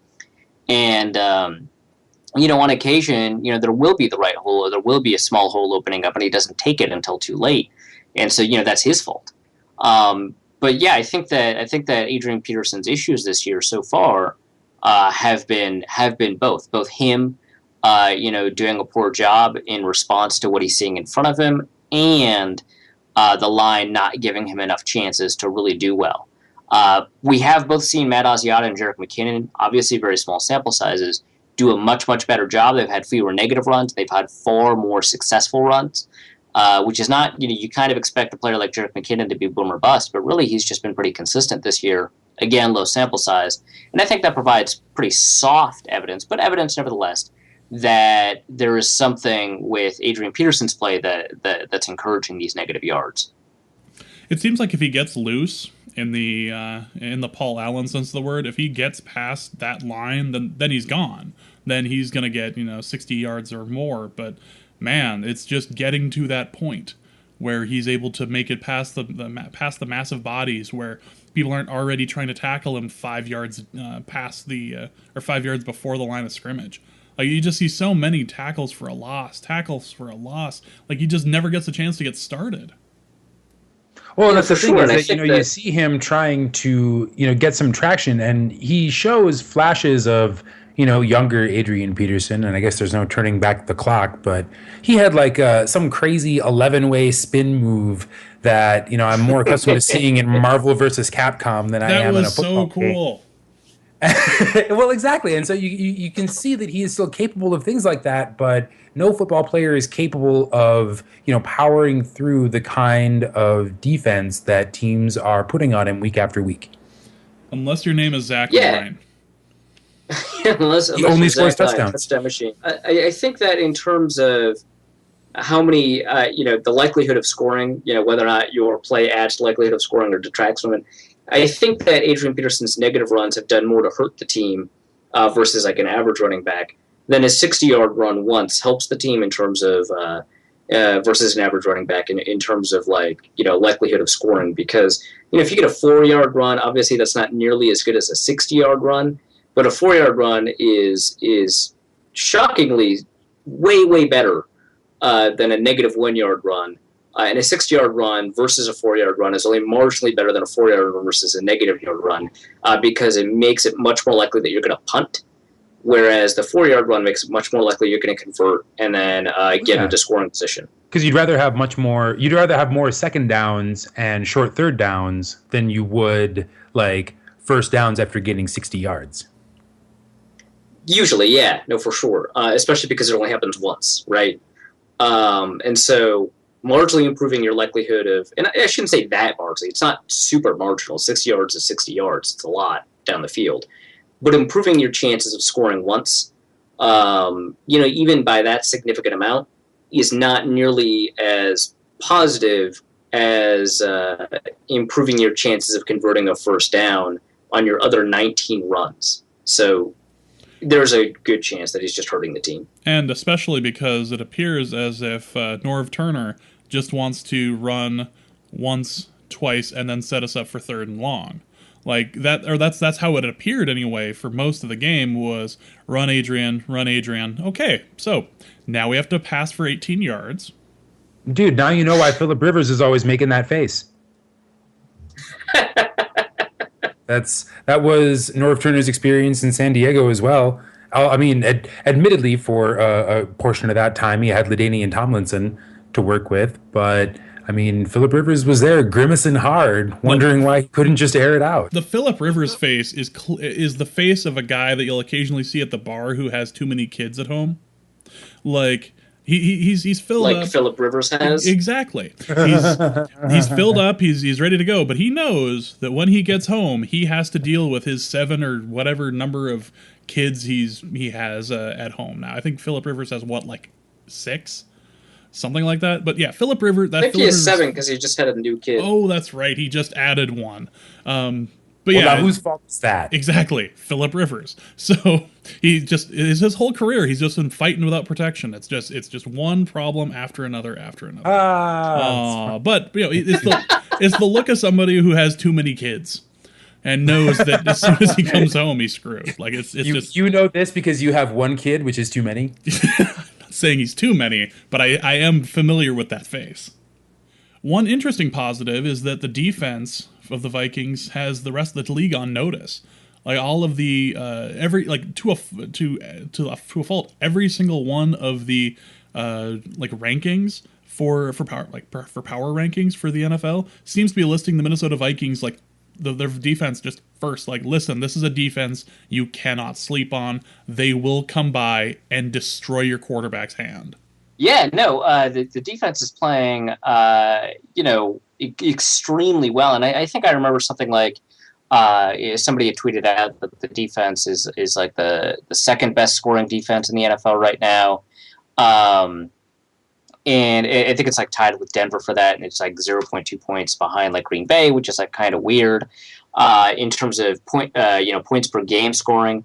And, on occasion, there will be the right hole or there will be a small hole opening up and he doesn't take it until too late. And so, that's his fault. But yeah, I think that Adrian Peterson's issues this year so far have been both him, doing a poor job in response to what he's seeing in front of him, and the line not giving him enough chances to really do well. We have both seen Matt Asiata and Jerick McKinnon, obviously very small sample sizes, do a much, much better job. They've had fewer negative runs. They've had far more successful runs, which is not, you kind of expect a player like Jerick McKinnon to be boom or bust, but really he's just been pretty consistent this year. Again, low sample size. And I think that provides pretty soft evidence, but evidence nevertheless, that there is something with Adrian Peterson's play that's encouraging these negative yards. It seems like if he gets loose in the Paul Allen sense of the word, if he gets past that line, then he's gone. Then he's going to get 60 yards or more. But man, it's just getting to that point where he's able to make it past the massive bodies, where people aren't already trying to tackle him 5 yards past or 5 yards before the line of scrimmage. Like, you just see so many tackles for a loss. Like, he just never gets a chance to get started. Well, that's the thing, is that, you see him trying to, get some traction, and he shows flashes of, younger Adrian Peterson, and I guess there's no turning back the clock, but he had like some crazy 11-way spin move that, I'm more accustomed to seeing in Marvel versus Capcom than I am in a football so cool. game. Well, exactly. And so you can see that he is still capable of things like that, but no football player is capable of, powering through the kind of defense that teams are putting on him week after week. Unless your name is Zach Ryan. unless he only scores touchdowns. Touchdown machine. I think that in terms of how many, the likelihood of scoring, whether or not your play adds to likelihood of scoring or detracts from it, I think that Adrian Peterson's negative runs have done more to hurt the team versus like an average running back than his 60-yard run once helps the team in terms of versus an average running back in terms of likelihood of scoring. Because if you get a 4-yard run, obviously that's not nearly as good as a 60-yard run. But a 4-yard run is shockingly way better than a negative 1-yard run. And a 60-yard run versus a 4-yard run is only marginally better than a 4-yard run versus a negative yard run because it makes it much more likely that you're going to punt, whereas the 4-yard run makes it much more likely you're going to convert and then get into scoring position. Because you'd rather have more second downs and short third downs than you would like first downs after getting 60 yards. Usually, yeah, no, for sure. Especially because it only happens once, right? And so marginally improving your likelihood of, and I shouldn't say that marginally, it's not super marginal. 60 yards is 60 yards. It's a lot down the field. But improving your chances of scoring once, even by that significant amount, is not nearly as positive as improving your chances of converting a first down on your other 19 runs. So there's a good chance that he's just hurting the team. And especially because it appears as if Norv Turner just wants to run once, twice, and then set us up for third and long. Like that, or that's how it appeared anyway for most of the game was run Adrian. Okay, so now we have to pass for 18 yards. Dude, now you know why Phillip Rivers is always making that face. That was Norv Turner's experience in San Diego as well. I mean, admittedly, for a portion of that time, he had LaDainian Tomlinson to work with. But, I mean, Phillip Rivers was there grimacing hard, wondering why he couldn't just air it out. The Phillip Rivers face is the face of a guy that you'll occasionally see at the bar who has too many kids at home. Like... He's filled up. Like Phillip Rivers has? Exactly. He's filled up, he's ready to go, but he knows that when he gets home, he has to deal with his 7 or whatever number of kids he has at home. Now, I think Phillip Rivers has, 6? Something like that. But yeah, Phillip Rivers... I think he has 7 because he just had a new kid. Oh, that's right. He just added one. But now whose fault is that? Exactly, Phillip Rivers. So his whole career, he's just been fighting without protection. It's just one problem after another. But it's the look of somebody who has too many kids and knows that as soon as he comes home, he's screwed. Like you know this because you have one kid, which is too many. I'm not saying he's too many, but I am familiar with that face. One interesting positive is that the defense of the Vikings has the rest of the league on notice. Like all of the to a fault, every single one of the rankings for power rankings for the NFL seems to be listing the Minnesota Vikings like their defense just first. Like, listen, this is a defense you cannot sleep on. They will come by and destroy your quarterback's hand. Yeah, no, the defense is playing, extremely well. And I think I remember something like somebody had tweeted out that the defense is like the second best scoring defense in the NFL right now. And I think it's like tied with Denver for that. And it's like 0.2 points behind like Green Bay, which is like kind of weird in terms of points per game scoring.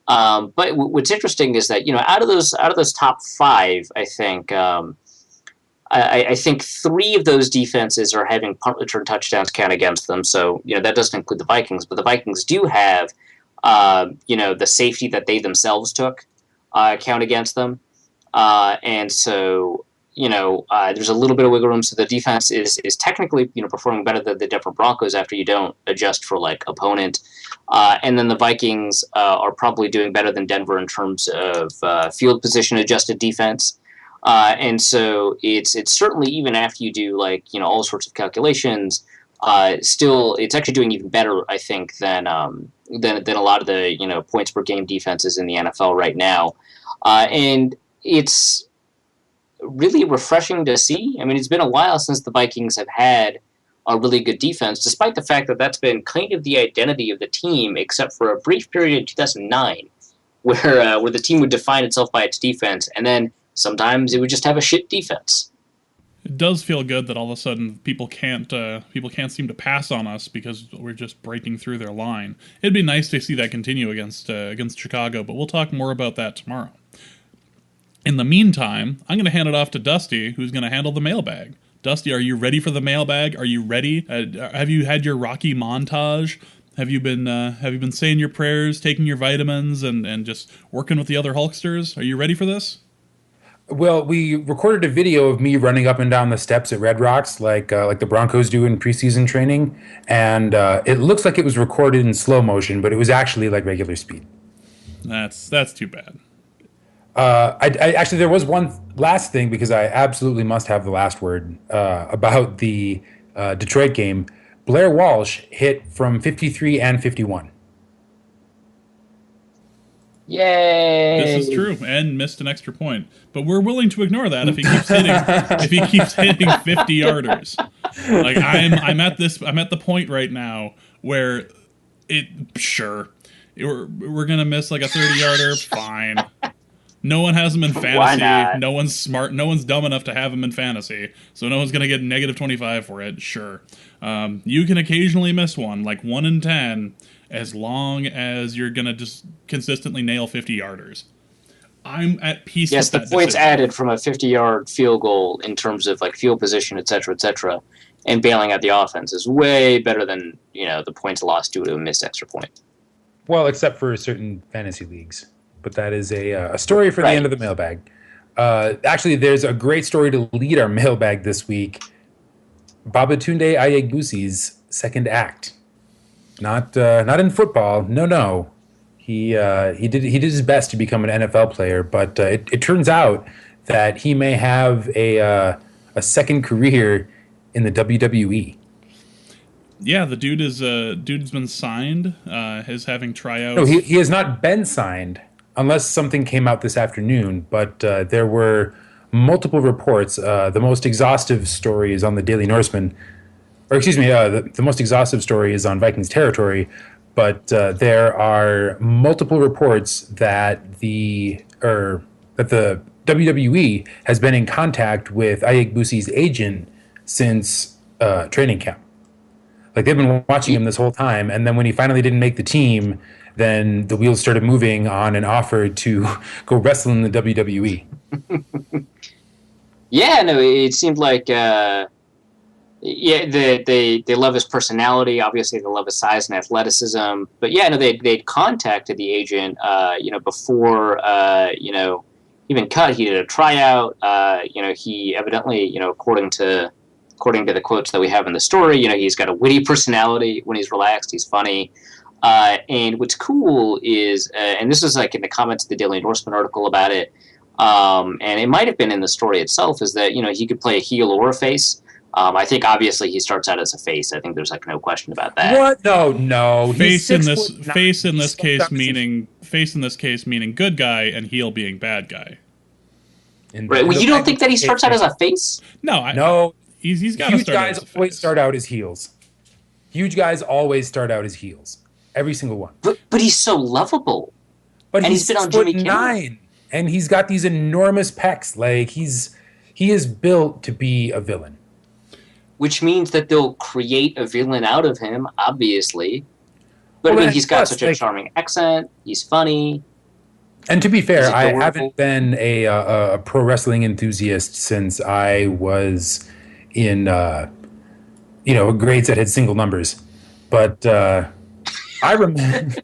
But what's interesting is that, out of those top 5, I think, I think 3 of those defenses are having punt return touchdowns count against them. So, that doesn't include the Vikings, but the Vikings do have, the safety that they themselves took count against them. And so, there's a little bit of wiggle room, so the defense is technically, performing better than the Denver Broncos after you don't adjust for, like, opponent. And then the Vikings are probably doing better than Denver in terms of field position adjusted defense. And so it's certainly, even after you do, like, all sorts of calculations, still it's actually doing even better, I think, than a lot of the, points per game defenses in the NFL right now. And it's really refreshing to see. I mean, it's been a while since the Vikings have had a really good defense, despite the fact that that's been kind of the identity of the team, except for a brief period in 2009 where the team would define itself by its defense, and then sometimes it would just have a shit defense. It does feel good that all of a sudden people can't seem to pass on us because we're just breaking through their line. It'd be nice to see that continue against Chicago, but we'll talk more about that tomorrow. In the meantime, I'm going to hand it off to Dusty, who's going to handle the mailbag. Dusty, are you ready for the mailbag? Are you ready? Have you had your Rocky montage? Have you been saying your prayers, taking your vitamins, and just working with the other Hulksters? Are you ready for this? Well, we recorded a video of me running up and down the steps at Red Rocks, like the Broncos do in preseason training, and it looks like it was recorded in slow motion, but it was actually like regular speed. That's too bad. I actually, there was one last thing, because I absolutely must have the last word about the Detroit game. Blair Walsh hit from 53 and 51. Yay! This is true, and missed an extra point. But we're willing to ignore that if he keeps hitting 50-yarders. Like I'm at the point right now where we're gonna miss like a 30-yarder. Fine. No one has him in fantasy. Why not? No one's smart. No one's dumb enough to have him in fantasy. So no one's going to get negative 25 for it. Sure. You can occasionally miss one, like 1 in 10, as long as you're going to just consistently nail 50-yarders. I'm at peace with that. Yes, the points added from a 50-yard field goal in terms of, like, field position, et cetera, and bailing out the offense is way better than, the points lost due to a missed extra point. Well, except for certain fantasy leagues. But that is a story for the end of the mailbag. Actually, there's a great story to lead our mailbag this week. Babatunde Ayegbusi's second act. Not in football. No. He did his best to become an NFL player, but it turns out that he may have a second career in the WWE. Yeah, the dude's been signed. Is having tryouts. No, he has not been signed. Unless something came out this afternoon, but there were multiple reports. The most exhaustive story is on the Daily Norseman, the most exhaustive story is on Vikings territory, but there are multiple reports that the WWE has been in contact with Ayegbusi's agent since training camp. Like, they've been watching him this whole time, and then when he finally didn't make the team, then the wheels started moving on an offer to go wrestle in the WWE. Yeah, no, it seemed like, they love his personality. Obviously, they love his size and athleticism. But yeah, no, they'd contacted the agent, before, even cut. He did a tryout. He evidently, according to the quotes that we have in the story, he's got a witty personality. When he's relaxed, he's funny. And what's cool is, and this is like in the comments of the Daily Norseman article about it, and it might have been in the story itself, is that, he could play a heel or a face. I think obviously he starts out as a face. I think there's like no question about that. What? No. Face in this case meaning good guy, and heel being bad guy. Right. Well, you don't think that he starts out as a face? No. He's got to start out as a face. Huge guys always start out as heels. Huge guys always start out as heels. Every single one. But he's so lovable. But he's been on Jimmy Kimmel. And he's got these enormous pecs. Like, he is built to be a villain. Which means that they'll create a villain out of him, obviously. But he's got such a charming accent. He's funny. And to be fair, I haven't been a pro wrestling enthusiast since I was in grades that had single numbers. But I remember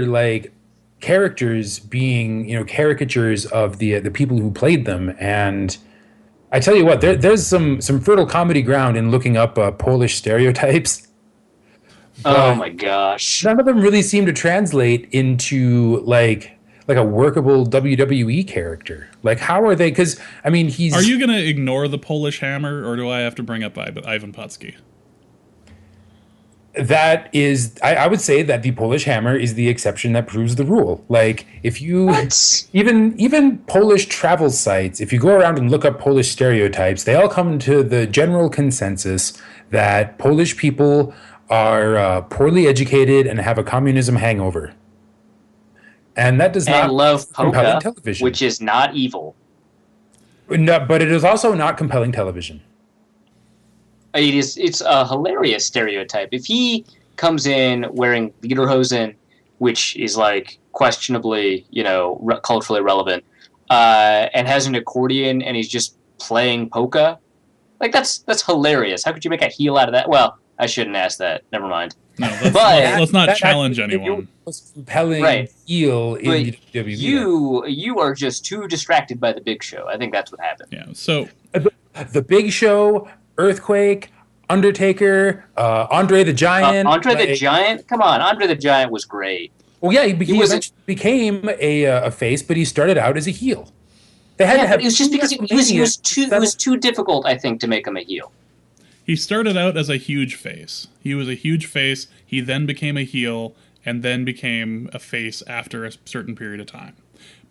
like characters being caricatures of the people who played them, and I tell you what, there's some fertile comedy ground in looking up Polish stereotypes. Oh my gosh. None of them really seem to translate into like a workable WWE character. Like, how are they? Because I mean, he's. Are you going to ignore the Polish Hammer, or do I have to bring up Ivan Putski? That is, I would say that the Polish Hammer is the exception that proves the rule. Like, if you even Polish travel sites, if you go around and look up Polish stereotypes, they all come to the general consensus that Polish people are poorly educated and have a communism hangover. And that does not love compelling polka, television, which is not evil. No, but it is also not compelling television. It's a hilarious stereotype. If he comes in wearing lederhosen, which is like questionably, culturally relevant, and has an accordion and he's just playing polka, like that's hilarious. How could you make a heel out of that? Well, I shouldn't ask that. Never mind. No, let's not challenge anyone. Most compelling heel in the WWE. You are just too distracted by the Big Show. I think that's what happened. Yeah. So the Big Show, Earthquake, Undertaker, Andre the Giant. The Giant? Come on, Andre the Giant was great. Well, yeah, he eventually became a face, but he started out as a heel. They had to have. It was just because it was too difficult, I think, to make him a heel. He started out as a huge face. He was a huge face. He then became a heel, and then became a face after a certain period of time.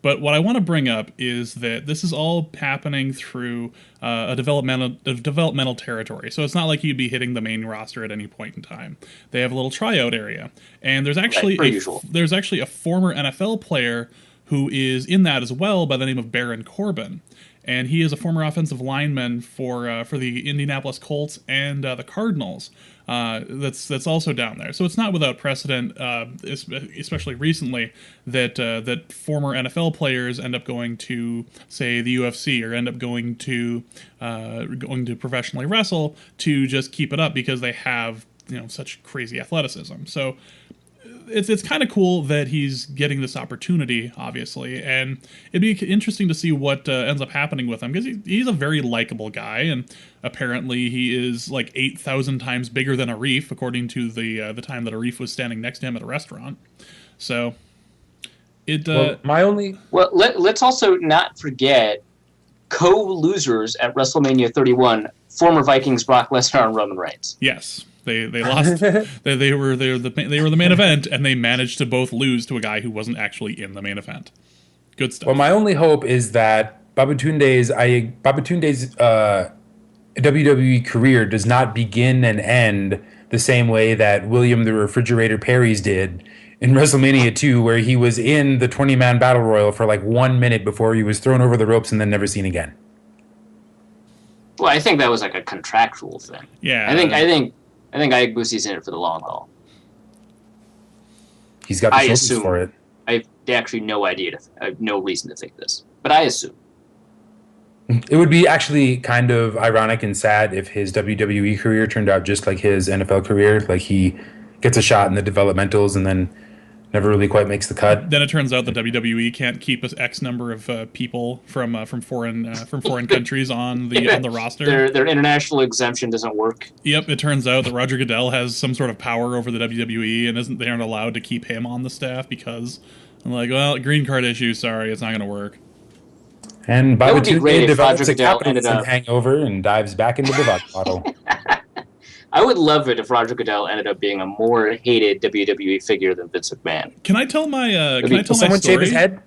But what I want to bring up is that this is all happening through a developmental territory. So it's not like he'd be hitting the main roster at any point in time. They have a little tryout area, and there's actually a former NFL player who is in that as well by the name of Baron Corbin. And he is a former offensive lineman for the Indianapolis Colts and the Cardinals. That's also down there. So it's not without precedent, especially recently, that former NFL players end up going to, say, the UFC, or end up going to professionally wrestle to just keep it up because they have such crazy athleticism. So it's kind of cool that he's getting this opportunity, obviously, and it'd be interesting to see what ends up happening with him, because he's a very likable guy, and apparently he is like 8,000 times bigger than Arif, according to the time that Arif was standing next to him at a restaurant. So let's also not forget co-losers at WrestleMania 31, former Vikings Brock Lesnar and Roman Reigns. Yes. They lost. they were the main event, and they managed to both lose to a guy who wasn't actually in the main event. Good stuff. Well, my only hope is that Babatunde's WWE career does not begin and end the same way that William the Refrigerator Perry's did in WrestleMania 2, where he was in the 20-man Battle Royal for like 1 minute before he was thrown over the ropes and then never seen again. Well, I think that was like a contractual thing. Yeah. I think Iagbusi's in it for the long haul. He's got the shoulders for it. I have actually no idea. I have no reason to think this, but I assume. It would be actually kind of ironic and sad if his WWE career turned out just like his NFL career. Like, he gets a shot in the developmentals and then never really quite makes the cut. Then it turns out the WWE can't keep an X number of people from foreign countries on the roster. Their international exemption doesn't work. Yep, it turns out that Roger Goodell has some sort of power over the WWE, and they aren't allowed to keep him on the staff because, I'm like, well, green card issue. Sorry, it's not going to work. And Babatunde develops a capitalism hangover and dives back into the vodka bottle. I would love it if Roger Goodell ended up being a more hated WWE figure than Vince McMahon. Can I tell my Will someone shave his head?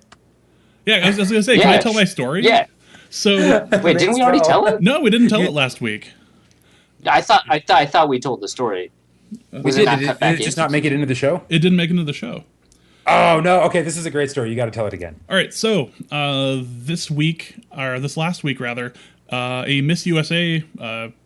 Yeah, I was going to say, can I tell my story? Yeah. So wait, didn't we already tell it? No, we didn't tell it last week. I thought we told the story. We did. Did it just not make it into the show? It didn't make it into the show. Oh no! Okay, this is a great story. You got to tell it again. All right. So this last week rather, a Miss USA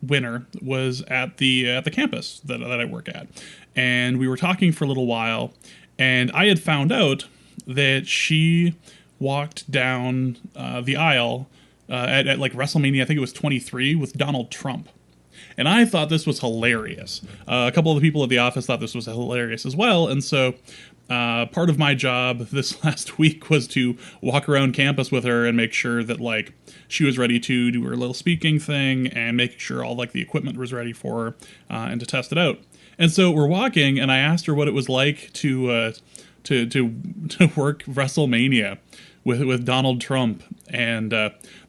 winner was at the campus that I work at, and we were talking for a little while, and I had found out that she walked down the aisle at like WrestleMania, I think it was 23, with Donald Trump. And I thought this was hilarious. A couple of the people at the office thought this was hilarious as well, and so part of my job this last week was to walk around campus with her and make sure that like she was ready to do her little speaking thing and making sure all like the equipment was ready for her and to test it out. And so we're walking, and I asked her what it was like to work WrestleMania with Donald Trump. And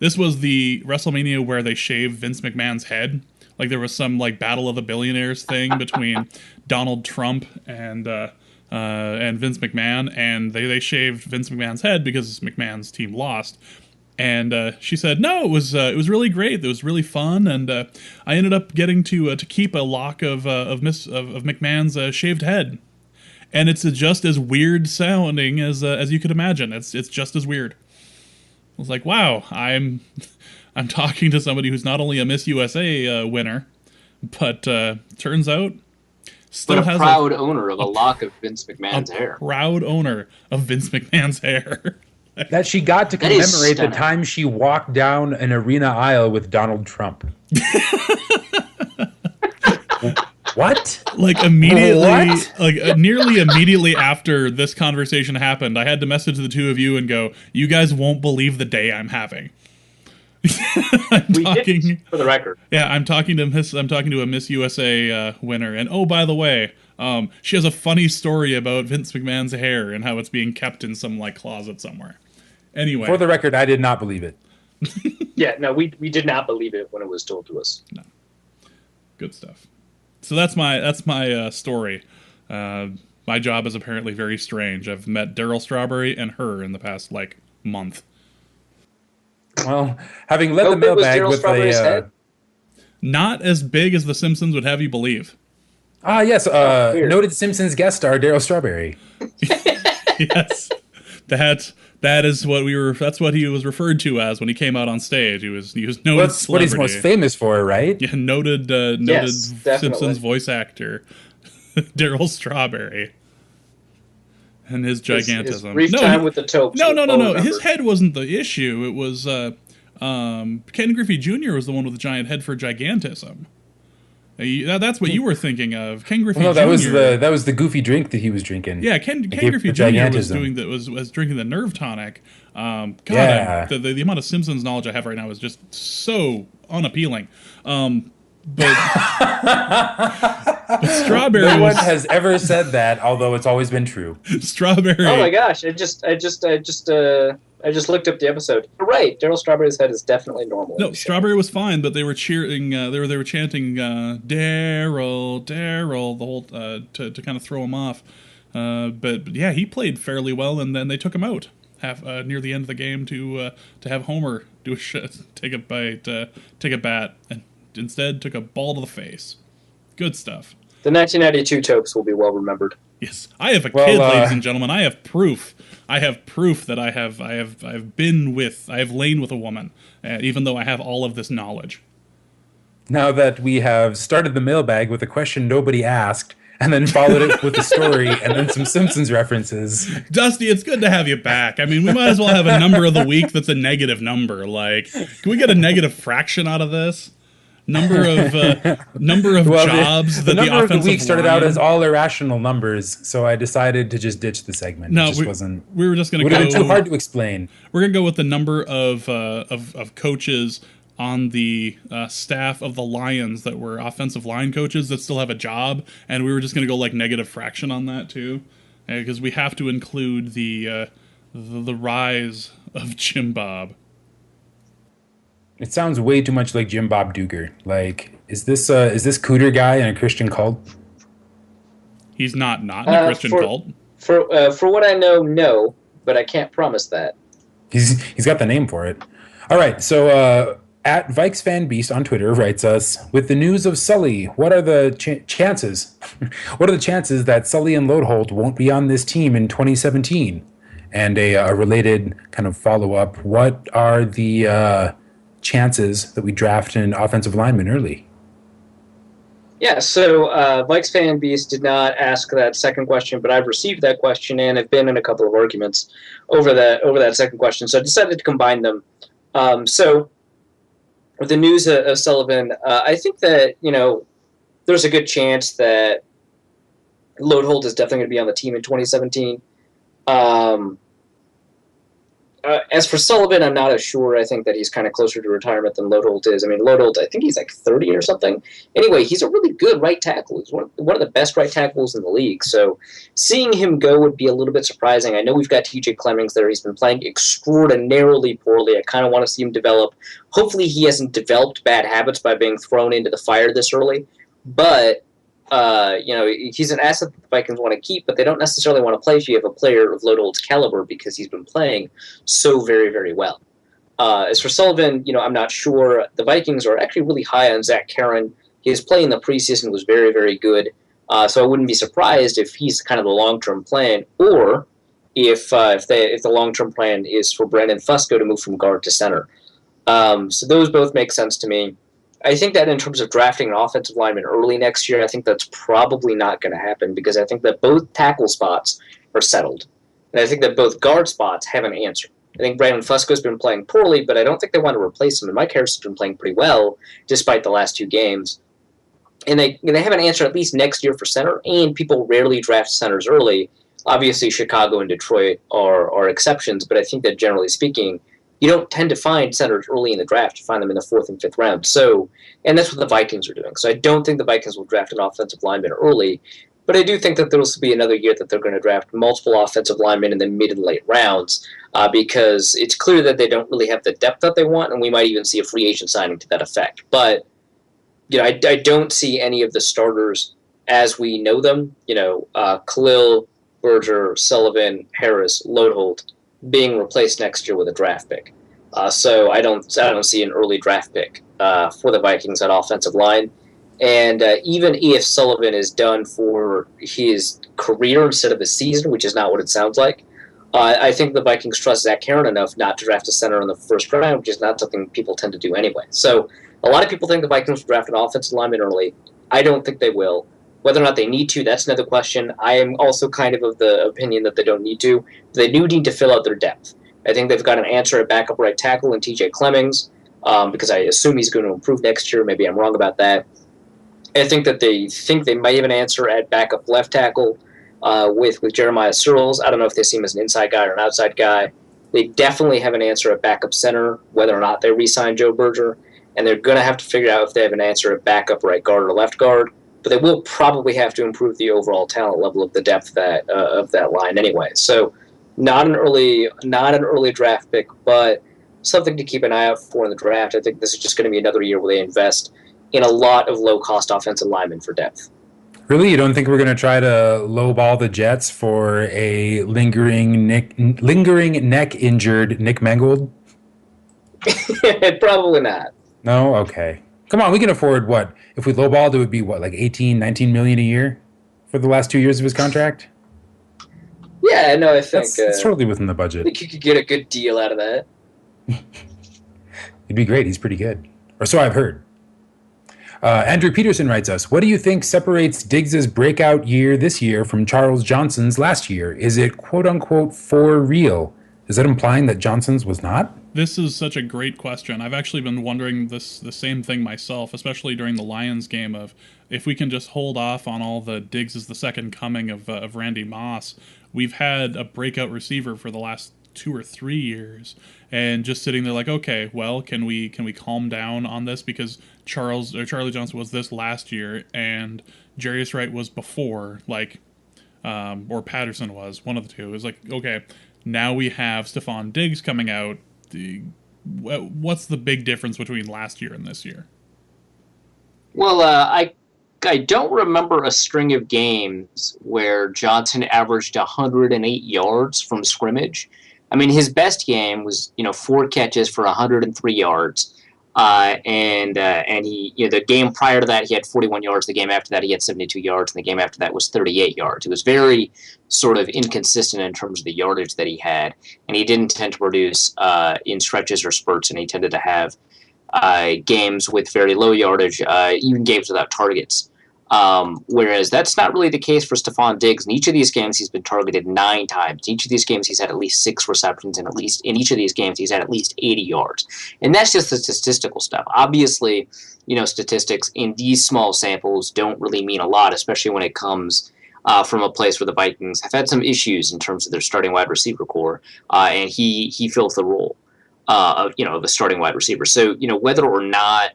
this was the WrestleMania where they shaved Vince McMahon's head. Like there was some like Battle of the Billionaires thing between Donald Trump and Vince McMahon, and they shaved Vince McMahon's head because McMahon's team lost. And she said, "No, it was really great. It was really fun, and I ended up getting to keep a lock of McMahon's shaved head, and it's just as weird sounding as you could imagine. It's just as weird." I was like, "Wow, I'm talking to somebody who's not only a Miss USA winner, but turns out." Still has a proud owner of a lock of Vince McMahon's hair. Proud owner of Vince McMahon's hair. That she got to commemorate the time she walked down an arena aisle with Donald Trump. What? Like immediately, what? Like nearly immediately after this conversation happened, I had to message the two of you and go, "You guys won't believe the day I'm having." We did, for the record. Yeah, I'm talking to a Miss USA winner, and oh, by the way, she has a funny story about Vince McMahon's hair and how it's being kept in some like closet somewhere. Anyway, for the record, I did not believe it. Yeah, no, we did not believe it when it was told to us. No, good stuff. So that's my story. My job is apparently very strange. I've met Daryl Strawberry and her in the past like month. Well, having led the mailbag with head? Not as big as the Simpsons would have you believe. Ah, yes, noted Simpsons guest star Daryl Strawberry. Yes, that is what that's what he was referred to as when he came out on stage. He was noted. That's what he's most famous for, right? Yeah, noted yes, Simpsons voice actor Daryl Strawberry. And his gigantism. His brief time with the topes. No. His head wasn't the issue. It was Ken Griffey Jr. was the one with the giant head for gigantism. That's what you were thinking of. Ken Griffey Jr. that was the goofy drink that he was drinking. Yeah, Ken Griffey Jr. was drinking the nerve tonic. God, yeah. The amount of Simpsons knowledge I have right now is just so unappealing. But Strawberry. No one has ever said that, although it's always been true. Strawberry. Oh my gosh! I just looked up the episode. You're right. Daryl Strawberry's head is definitely normal. No, Strawberry was fine, but they were cheering. They were chanting Daryl, Daryl the whole to kind of throw him off. But yeah, he played fairly well, and then they took him out near the end of the game to have Homer do take a bat, and instead took a ball to the face. Good stuff. The 1992 topes will be well remembered. Yes, I have kid, ladies and gentlemen. I have proof. I have proof that I have lain with a woman, even though I have all of this knowledge. Now that we have started the mailbag with a question nobody asked, and then followed it with a story, and then some Simpsons references. Dusty, it's good to have you back. I mean, we might as well have a number of the week that's a negative number. Like, can we get a negative fraction out of this? Number of jobs that the number of the week started line. out as all irrational numbers, so I decided to just ditch the segment. No, it just wasn't. We were just going to go. It would have been too hard to explain. explain. We're going to go with the number of coaches on the staff of the Lions that were offensive line coaches that still have a job, and we were just going to go like negative fraction on that too, because we have to include the rise of Jim Bob. It sounds way too much like Jim Bob Duger. Like, is this Cooter guy in a Christian cult? He's not in a Christian cult. For what I know, no, but I can't promise that. He's got the name for it. All right, so at VikesFanBeast on Twitter writes us, with the news of Sully, what are the chances? What are the chances that Sully and Lodeholt won't be on this team in 2017? And a related kind of follow-up, what are the chances that we draft an offensive lineman early? Yeah, so VikesFanBeast did not ask that second question, but I've received that question and have been in a couple of arguments over that second question, so I decided to combine them. So with the news of Sullivan, I think that, there's a good chance that Lodeholt is definitely going to be on the team in 2017. As for Sullivan, I'm not as sure. I think that he's kind of closer to retirement than Lodeholt is. I mean, Lodeholt, I think he's like 30 or something. Anyway, he's a really good right tackle. He's one of the best right tackles in the league. So seeing him go would be a little bit surprising. I know we've got TJ Clemmings there. He's been playing extraordinarily poorly. I kind of want to see him develop. Hopefully he hasn't developed bad habits by being thrown into the fire this early. But he's an asset that the Vikings want to keep, but they don't necessarily want to play if you have a player of Lodeholt's caliber because he's been playing so very, very well. As for Sullivan, I'm not sure. The Vikings are actually really high on Zach Karen. His play in the preseason was very, very good, so I wouldn't be surprised if he's kind of the long-term plan, or if the long-term plan is for Brandon Fusco to move from guard to center. So those both make sense to me. I think that in terms of drafting an offensive lineman early next year, I think that's probably not going to happen because I think that both tackle spots are settled. And I think that both guard spots have an answer. I think Brandon Fusco's been playing poorly, but I don't think they want to replace him. And Mike Harris has been playing pretty well despite the last 2 games. And they have an answer at least next year for center, and people rarely draft centers early. Obviously, Chicago and Detroit are exceptions, but I think that generally speaking, you don't tend to find centers early in the draft. You find them in the 4th and 5th round. And that's what the Vikings are doing. So I don't think the Vikings will draft an offensive lineman early, but I do think that there will be another year that they're going to draft multiple offensive linemen in the mid and late rounds because it's clear that they don't really have the depth that they want, and we might even see a free agent signing to that effect. But I don't see any of the starters as we know them. Khalil, Berger, Sullivan, Harris, Lodeholt being replaced next year with a draft pick. So I don't see an early draft pick for the Vikings at offensive line. And even if Sullivan is done for his career instead of his season, which is not what it sounds like, I think the Vikings trust Zach Karen enough not to draft a center in the first round, which is not something people tend to do anyway. So a lot of people think the Vikings will draft an offensive lineman early. I don't think they will. Whether or not they need to, that's another question. I am also kind of the opinion that they don't need to. They do need to fill out their depth. I think they've got an answer at backup right tackle in TJ Clemmings because I assume he's going to improve next year. Maybe I'm wrong about that. I think that they might have an answer at backup left tackle with Jeremiah Searles. I don't know if they see him as an inside guy or an outside guy. They definitely have an answer at backup center, whether or not they re-sign Joe Berger. And they're going to have to figure out if they have an answer at backup right guard or left guard. But they will probably have to improve the overall talent level of the depth of that line anyway. So not an early draft pick, but something to keep an eye out for in the draft. I think this is just going to be another year where they invest in a lot of low-cost offensive linemen for depth. Really? You don't think we're going to try to lowball the Jets for a lingering neck-injured Nick Mangold? Probably not. No? Okay. Come on, we can afford what? If we lowballed, it would be what, like 18, 19 million a year for the last 2 years of his contract? Yeah, no, I think it's totally within the budget. I think you could get a good deal out of that. It'd be great. He's pretty good. Or so I've heard. Andrew Peterson writes us, what do you think separates Diggs' breakout year this year from Charles Johnson's last year? Is it quote-unquote for real? Is that implying that Johnson's was not? This is such a great question. I've actually been wondering the same thing myself, especially during the Lions game of if we can just hold off on all the Diggs is the second coming of Randy Moss. We've had a breakout receiver for the last 2 or 3 years, and just sitting there like, okay, well, can we calm down on this because Charlie Johnson was this last year and Jarius Wright was before, or Patterson was, one of the two. It was like, okay, now we have Stephon Diggs coming out. What's the big difference between last year and this year? Well, I don't remember a string of games where Johnson averaged 108 yards from scrimmage. I mean, his best game was 4 catches for 103 yards, and he the game prior to that he had 41 yards. The game after that he had 72 yards, and the game after that was 38 yards. It was very sort of inconsistent in terms of the yardage that he had, and he didn't tend to produce in stretches or spurts, and he tended to have games with very low yardage, even games without targets. Whereas that's not really the case for Stephon Diggs. In each of these games, he's been targeted 9 times. In each of these games, he's had at least 6 receptions, and in each of these games, he's had at least 80 yards. And that's just the statistical stuff. Obviously, statistics in these small samples don't really mean a lot, especially when it comes from a place where the Vikings have had some issues in terms of their starting wide receiver core, and he fills the role of a starting wide receiver. So whether or not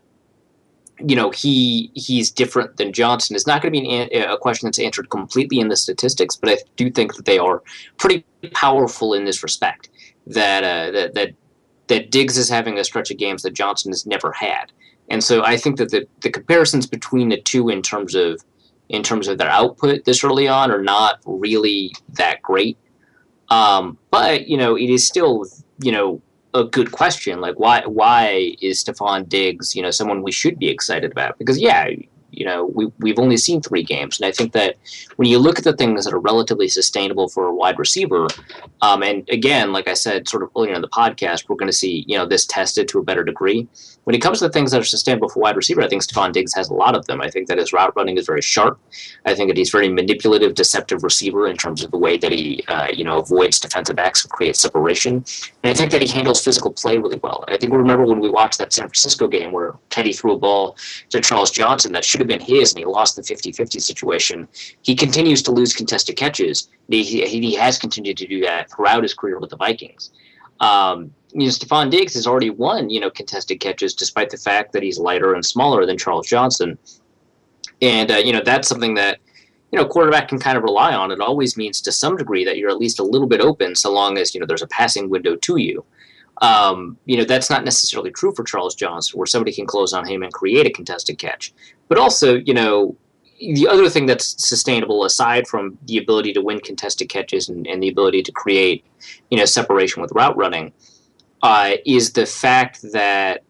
he's different than Johnson is not going to be a question that's answered completely in the statistics, but I do think that they are pretty powerful in this respect. That Diggs is having a stretch of games that Johnson has never had, and so I think that the comparisons between the two in terms of their output this early on are not really that great. But it is still a good question. Like why is Stephon Diggs someone we should be excited about? Because we've only seen 3 games, and I think that when you look at the things that are relatively sustainable for a wide receiver, and again, like I said sort of earlier in the podcast, we're going to see this tested to a better degree. When it comes to the things that are sustainable for wide receiver, I think Stephon Diggs has a lot of them. I think that his route running is very sharp. I think that he's very manipulative, deceptive receiver in terms of the way that he avoids defensive backs and creates separation. And I think that he handles physical play really well. I think we remember when we watched that San Francisco game where Teddy threw a ball to Charles Johnson that should have been his, and he lost the 50-50 situation. He continues to lose contested catches. He has continued to do that throughout his career with the Vikings. Stephon Diggs has already won, contested catches despite the fact that he's lighter and smaller than Charles Johnson. And, that's something that, quarterback can kind of rely on. It always means to some degree that you're at least a little bit open so long as, there's a passing window to you. That's not necessarily true for Charles Johnson, where somebody can close on him and create a contested catch. But also, the other thing that's sustainable, aside from the ability to win contested catches and the ability to create, separation with route running, is the fact that,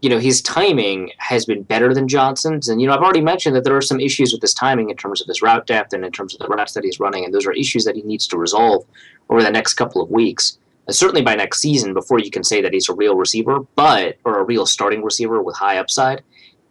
his timing has been better than Johnson's. And, I've already mentioned that there are some issues with his timing in terms of his route depth and in terms of the routes that he's running. And those are issues that he needs to resolve over the next couple of weeks. Certainly by next season, before you can say that he's a real receiver, or a real starting receiver with high upside.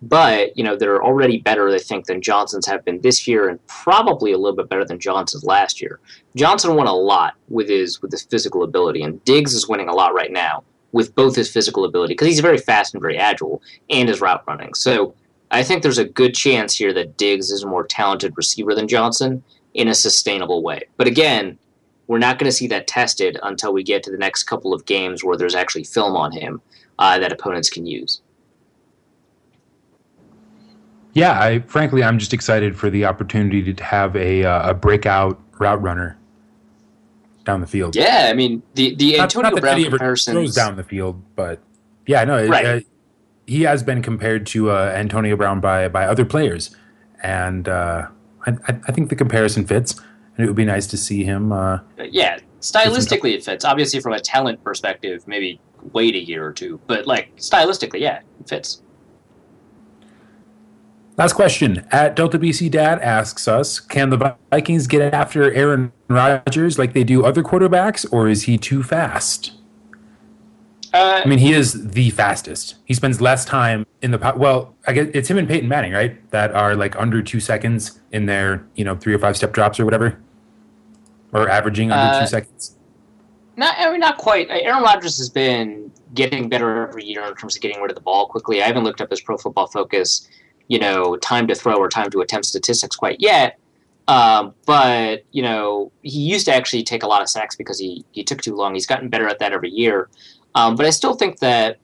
But, they're already better, I think, than Johnson's have been this year, and probably a little bit better than Johnson's last year. Johnson won a lot with his physical ability, and Diggs is winning a lot right now with both his physical ability, because he's very fast and very agile, and his route running. So I think there's a good chance here that Diggs is a more talented receiver than Johnson in a sustainable way. But again, we're not going to see that tested until we get to the next couple of games where there's actually film on him that opponents can use. Yeah, I'm just excited for the opportunity to have a breakout route runner down the field. Yeah, I mean the Antonio Brown comparisons throws down the field, but yeah, no, right. He has been compared to Antonio Brown by other players, and I think the comparison fits, and it would be nice to see him. Yeah, stylistically it fits. Obviously, from a talent perspective, maybe wait a year or two, but stylistically, yeah, it fits. Last question. At Delta BC Dad asks us, can the Vikings get after Aaron Rodgers like they do other quarterbacks, or is he too fast? He is the fastest. He spends less time in the well, I guess it's him and Peyton Manning, right? That are under 2 seconds in their 3 or 5 step drops or whatever, or averaging under 2 seconds. Not quite. Aaron Rodgers has been getting better every year in terms of getting rid of the ball quickly. I haven't looked up his Pro Football Focus, time to throw or time to attempt statistics quite yet. But he used to actually take a lot of sacks because he took too long. He's gotten better at that every year. But I still think that,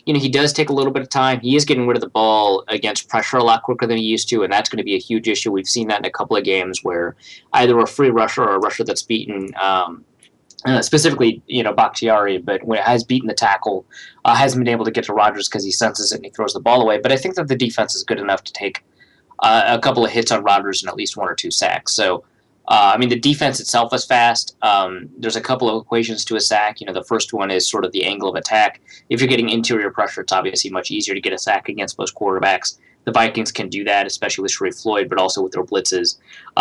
he does take a little bit of time. He is getting rid of the ball against pressure a lot quicker than he used to, and that's going to be a huge issue. We've seen that in a couple of games where either a free rusher or a rusher that's beaten, specifically, Bakhtiari, but when it has beaten the tackle, hasn't been able to get to Rodgers because he senses it and he throws the ball away. But I think that the defense is good enough to take a couple of hits on Rodgers and at least 1 or 2 sacks. So, the defense itself is fast. There's a couple of equations to a sack. The first one is sort of the angle of attack. If you're getting interior pressure, it's obviously much easier to get a sack against most quarterbacks. The Vikings can do that, especially with Sharif Floyd, but also with their blitzes.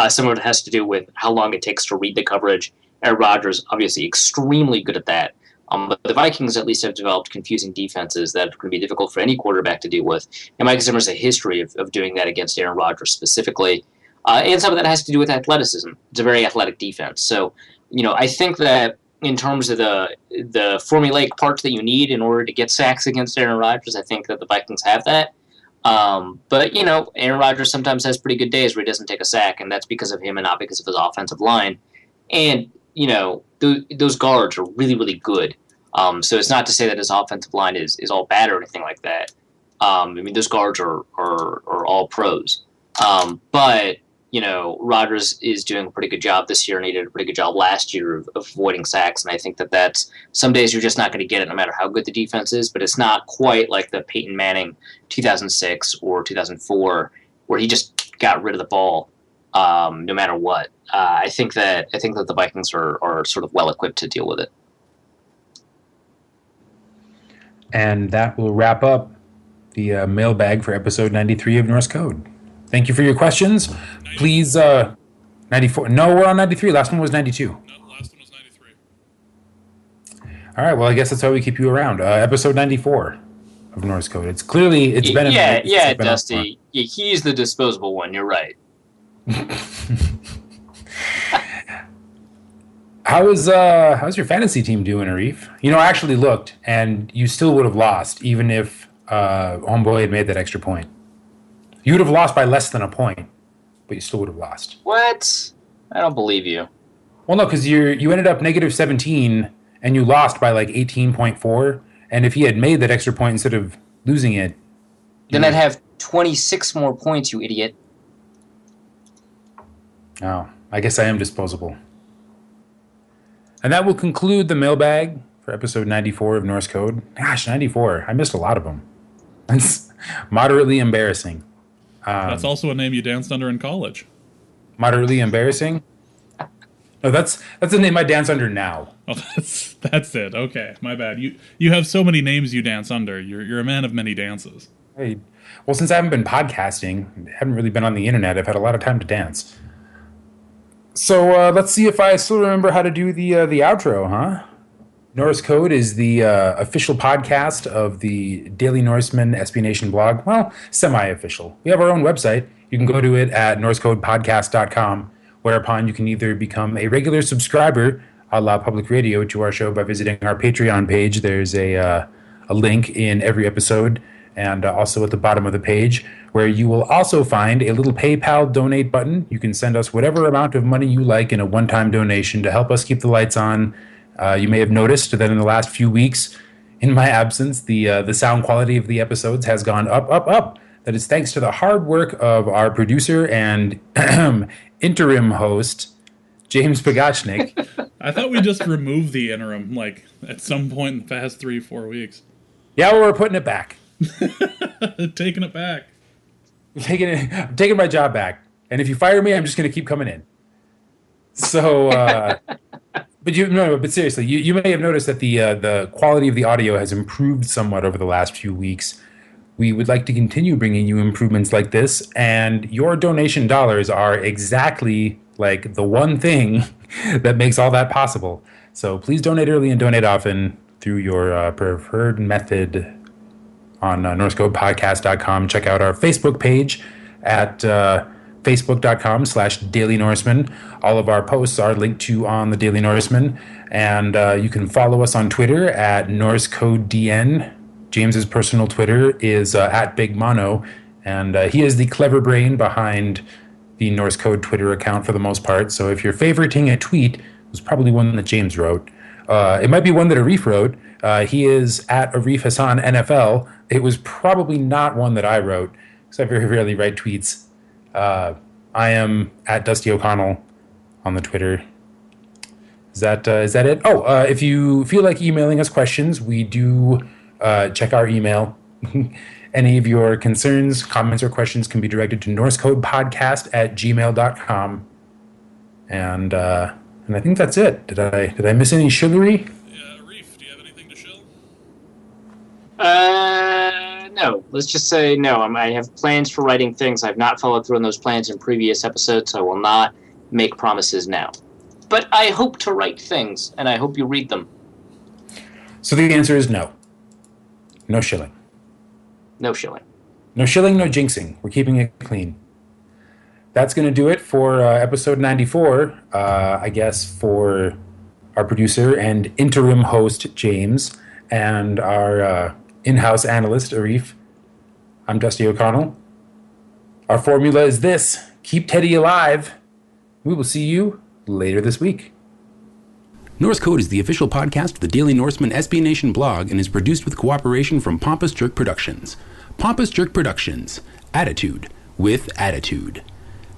Some of it has to do with how long it takes to read the coverage. Aaron Rodgers, obviously extremely good at that. But the Vikings at least have developed confusing defenses that are going to be difficult for any quarterback to deal with. And Mike Zimmer's a history of doing that against Aaron Rodgers specifically. And some of that has to do with athleticism. It's a very athletic defense. So, I think that in terms of the formulaic parts that you need in order to get sacks against Aaron Rodgers, I think that the Vikings have that. But, Aaron Rodgers sometimes has pretty good days where he doesn't take a sack, and that's because of him and not because of his offensive line. And, those guards are really, really good. So it's not to say that his offensive line is all bad or anything like that. Those guards are all pros. But, Rodgers is doing a pretty good job this year, and he did a pretty good job last year of avoiding sacks. And I think that that's some days you're just not going to get it no matter how good the defense is, but it's not quite like the Peyton Manning 2006 or 2004 where he just got rid of the ball no matter what. I think that the Vikings are sort of well equipped to deal with it. And that will wrap up the mailbag for episode 93 of Norse Code. Thank you for your questions. Please, 94. No, we're on 93. Last one was 92. No, last one was 93. All right. Well, I guess that's why we keep you around. Episode 94 of Norse Code. It's been Dusty. Yeah, he's the disposable one. You're right. How's your fantasy team doing, Arif? I actually looked, and you still would have lost, even if Homeboy had made that extra point. You would have lost by less than a point, but you still would have lost. What? I don't believe you. Well, no, because you ended up negative 17, and you lost by like 18.4. And if he had made that extra point instead of losing it, then I'd have 26 more points, you idiot. Oh, I guess I am disposable. And that will conclude the mailbag for episode 94 of Norse Code. Gosh, 94. I missed a lot of them. That's moderately embarrassing. That's also a name you danced under in college. Moderately embarrassing? No, that's the name I dance under now. Oh, that's it. Okay, my bad. You have so many names you dance under. You're a man of many dances. Hey, well, since I haven't been podcasting, haven't really been on the internet, I've had a lot of time to dance. So let's see if I still remember how to do the outro, huh? Norse Code is the official podcast of the Daily Norseman SB Nation blog. Well, semi-official. We have our own website. You can go to it at norsecodepodcast.com, whereupon you can either become a regular subscriber, a la public radio, to our show by visiting our Patreon page. There's a link in every episode, and also at the bottom of the page, where you will also find a little PayPal donate button. You can send us whatever amount of money you like in a one-time donation to help us keep the lights on. You may have noticed that in the last few weeks, in my absence, the sound quality of the episodes has gone up. That is thanks to the hard work of our producer and interim host, James Pagachnik. I thought we just removed the interim, at some point in the past 3-4 weeks. Yeah, well, we're putting it back. Taking it back. I'm taking my job back. And if you fire me, I'm just going to keep coming in. So... But seriously, you may have noticed that the quality of the audio has improved somewhat over the last few weeks. We would like to continue bringing you improvements like this, and your donation dollars are exactly like the one thing that makes all that possible. So please donate early and donate often through your preferred method on norsecodepodcast.com. Check out our Facebook page at facebook.com/Daily Norseman. All of our posts are linked to on the Daily Norseman. And you can follow us on Twitter at NorseCodeDN. James's personal Twitter is at Big Mono. And he is the clever brain behind the Norse Code Twitter account for the most part. So if you're favoriting a tweet, it was probably one that James wrote. It might be one that Arif wrote. He is at Arif Hassan NFL. It was probably not one that I wrote, because I very rarely write tweets. I am at Dusty O'Connell on the Twitter. Is that it? Oh, if you feel like emailing us questions, we do check our email. Any of your concerns, comments, or questions can be directed to norsecodepodcast@gmail.com. And I think that's it. Did I miss any chivalry? Yeah, Arif, do you have anything to shill? No. Let's just say no. I have plans for writing things. I've not followed through on those plans in previous episodes, so I will not make promises now. But I hope to write things, and I hope you read them. So the answer is no. No shilling. No shilling. No shilling, no jinxing. We're keeping it clean. That's going to do it for episode 94, I guess, for our producer and interim host, James, and our in-house analyst, Arif. I'm Dusty O'Connell. Our formula is this: keep Teddy alive. We will see you later this week. Norse Code is the official podcast of the Daily Norseman SB Nation blog and is produced with cooperation from Pompous Jerk Productions. Pompous Jerk Productions. Attitude with attitude.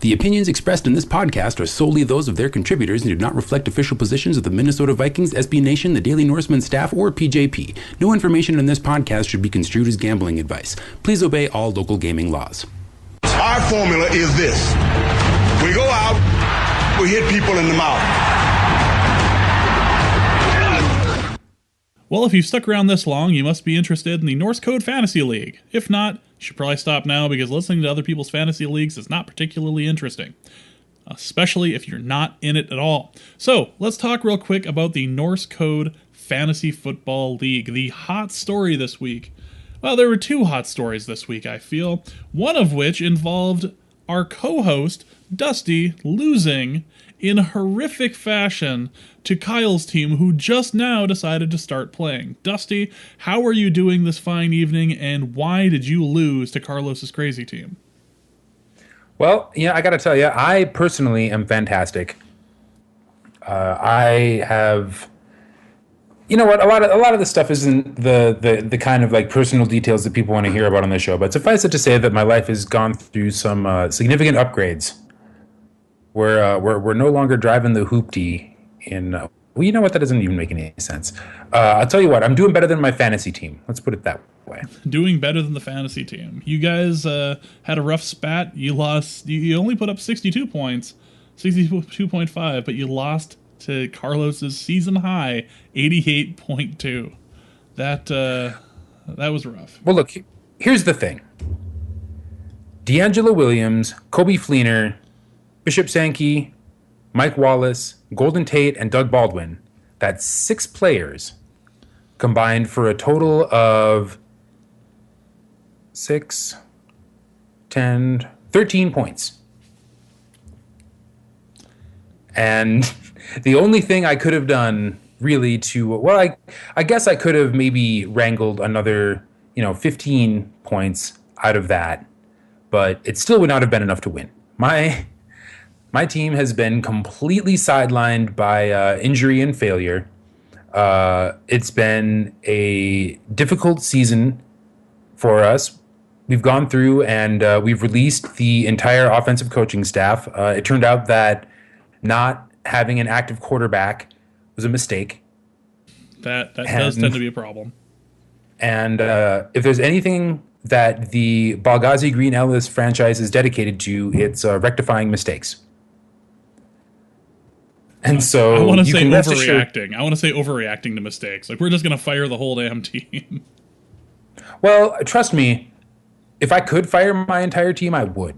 The opinions expressed in this podcast are solely those of their contributors and do not reflect official positions of the Minnesota Vikings, SB Nation, the Daily Norseman staff, or PJP. No information in this podcast should be construed as gambling advice. Please obey all local gaming laws. Our formula is this. We go out, we hit people in the mouth. Well, if you've stuck around this long, you must be interested in the Norse Code Fantasy League. If not, you should probably stop now because listening to other people's fantasy leagues is not particularly interesting, especially if you're not in it at all. So, let's talk real quick about the Norse Code Fantasy Football League, the hot story this week. Well, there were two hot stories this week, I feel, one of which involved our co-host, Dusty, losing in horrific fashion to Kyle's team, who just now decided to start playing. Dusty, how are you doing this fine evening, and why did you lose to Carlos's crazy team? Well, I got to tell you, I personally am fantastic. I have, a lot of the stuff isn't the kind of like personal details that people want to hear about on the show. But suffice it to say that my life has gone through some significant upgrades. We're no longer driving the hoopty in. Well, you know what? That doesn't even make any sense. I'll tell you what. I'm doing better than my fantasy team. Let's put it that way. Doing better than the fantasy team. You guys had a rough spat. You lost. You only put up 62 points, 62.5, but you lost to Carlos's season high 88.2. That was rough. Well, look. Here's the thing. D'Angelo Williams, Kobe Fleener, Bishop Sankey, Mike Wallace, Golden Tate, and Doug Baldwin. That's 6 players combined for a total of 6, 10, 13 points. And the only thing I could have done really I guess I could have maybe wrangled another, 15 points out of that, but it still would not have been enough to win. My team has been completely sidelined by injury and failure. It's been a difficult season for us. We've gone through and we've released the entire offensive coaching staff. It turned out that not having an active quarterback was a mistake. That does tend to be a problem. And if there's anything that the Balgazi Green Ellis franchise is dedicated to, it's rectifying mistakes. And so I want to say overreacting. I want to say overreacting to mistakes. Like, we're just going to fire the whole damn team. Well, trust me, if I could fire my entire team, I would.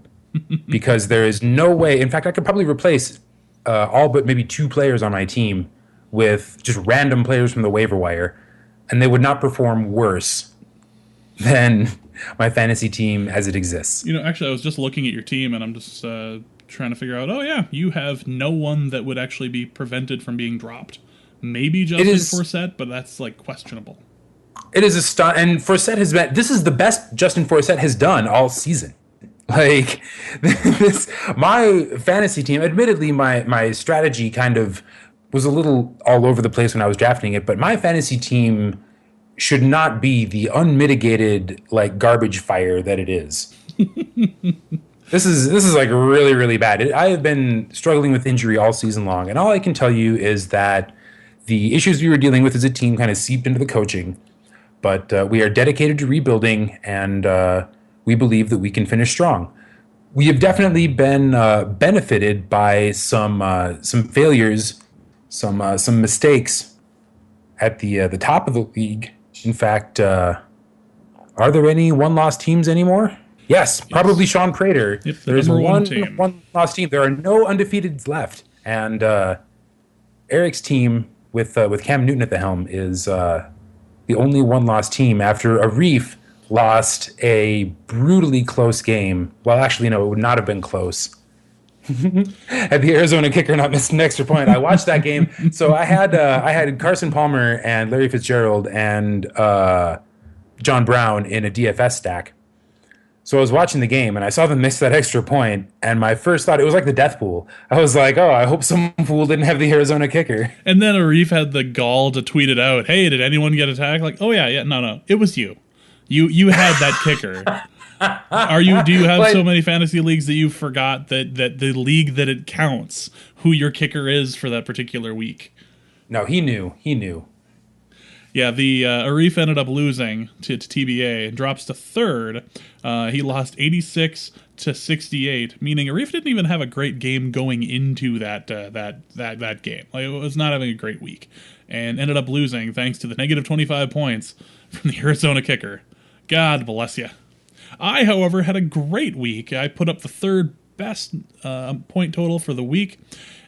Because there is no way. In fact, I could probably replace all but maybe 2 players on my team with just random players from the waiver wire, and they would not perform worse than my fantasy team as it exists. Actually, I was just looking at your team, and I'm just trying to figure out, you have no one that would actually be prevented from being dropped. Maybe Justin Forsett, but that's questionable. It is a stunt, and Forsett has been. This is the best Justin Forsett has done all season. My fantasy team. Admittedly, my strategy kind of was a little all over the place when I was drafting it, but my fantasy team should not be the unmitigated garbage fire that it is. This is really, really bad. I have been struggling with injury all season long, and all I can tell you is that the issues we were dealing with as a team kind of seeped into the coaching, but we are dedicated to rebuilding, and we believe that we can finish strong. We have definitely been benefited by some failures, some mistakes at the top of the league. In fact, are there any one-loss teams anymore? Yes, probably Sean Prater. Yep, There's one lost team. There are no undefeateds left. And Eric's team with Cam Newton at the helm is the only one-loss team after Arif lost a brutally close game. Well, actually, no, it would not have been close. Had the Arizona kicker not missed an extra point. I watched that game. So I had Carson Palmer and Larry Fitzgerald and John Brown in a DFS stack. So I was watching the game and I saw them miss that extra point, and my first thought, it was like the death pool. I was like, oh, I hope some fool didn't have the Arizona kicker. And then Arif had the gall to tweet it out. Hey, did anyone get attacked? Like, oh yeah, no, it was you. You had that kicker. Do you have so many fantasy leagues that you forgot that the league that it counts who your kicker is for that particular week? No, he knew. Yeah, the Arif ended up losing to TBA and drops to third. He lost 86 to 68, meaning Arif didn't even have a great game going into that game. Like, it was not having a great week, and ended up losing thanks to the negative 25 points from the Arizona kicker. God bless you. I, however, had a great week. I put up the third best point total for the week,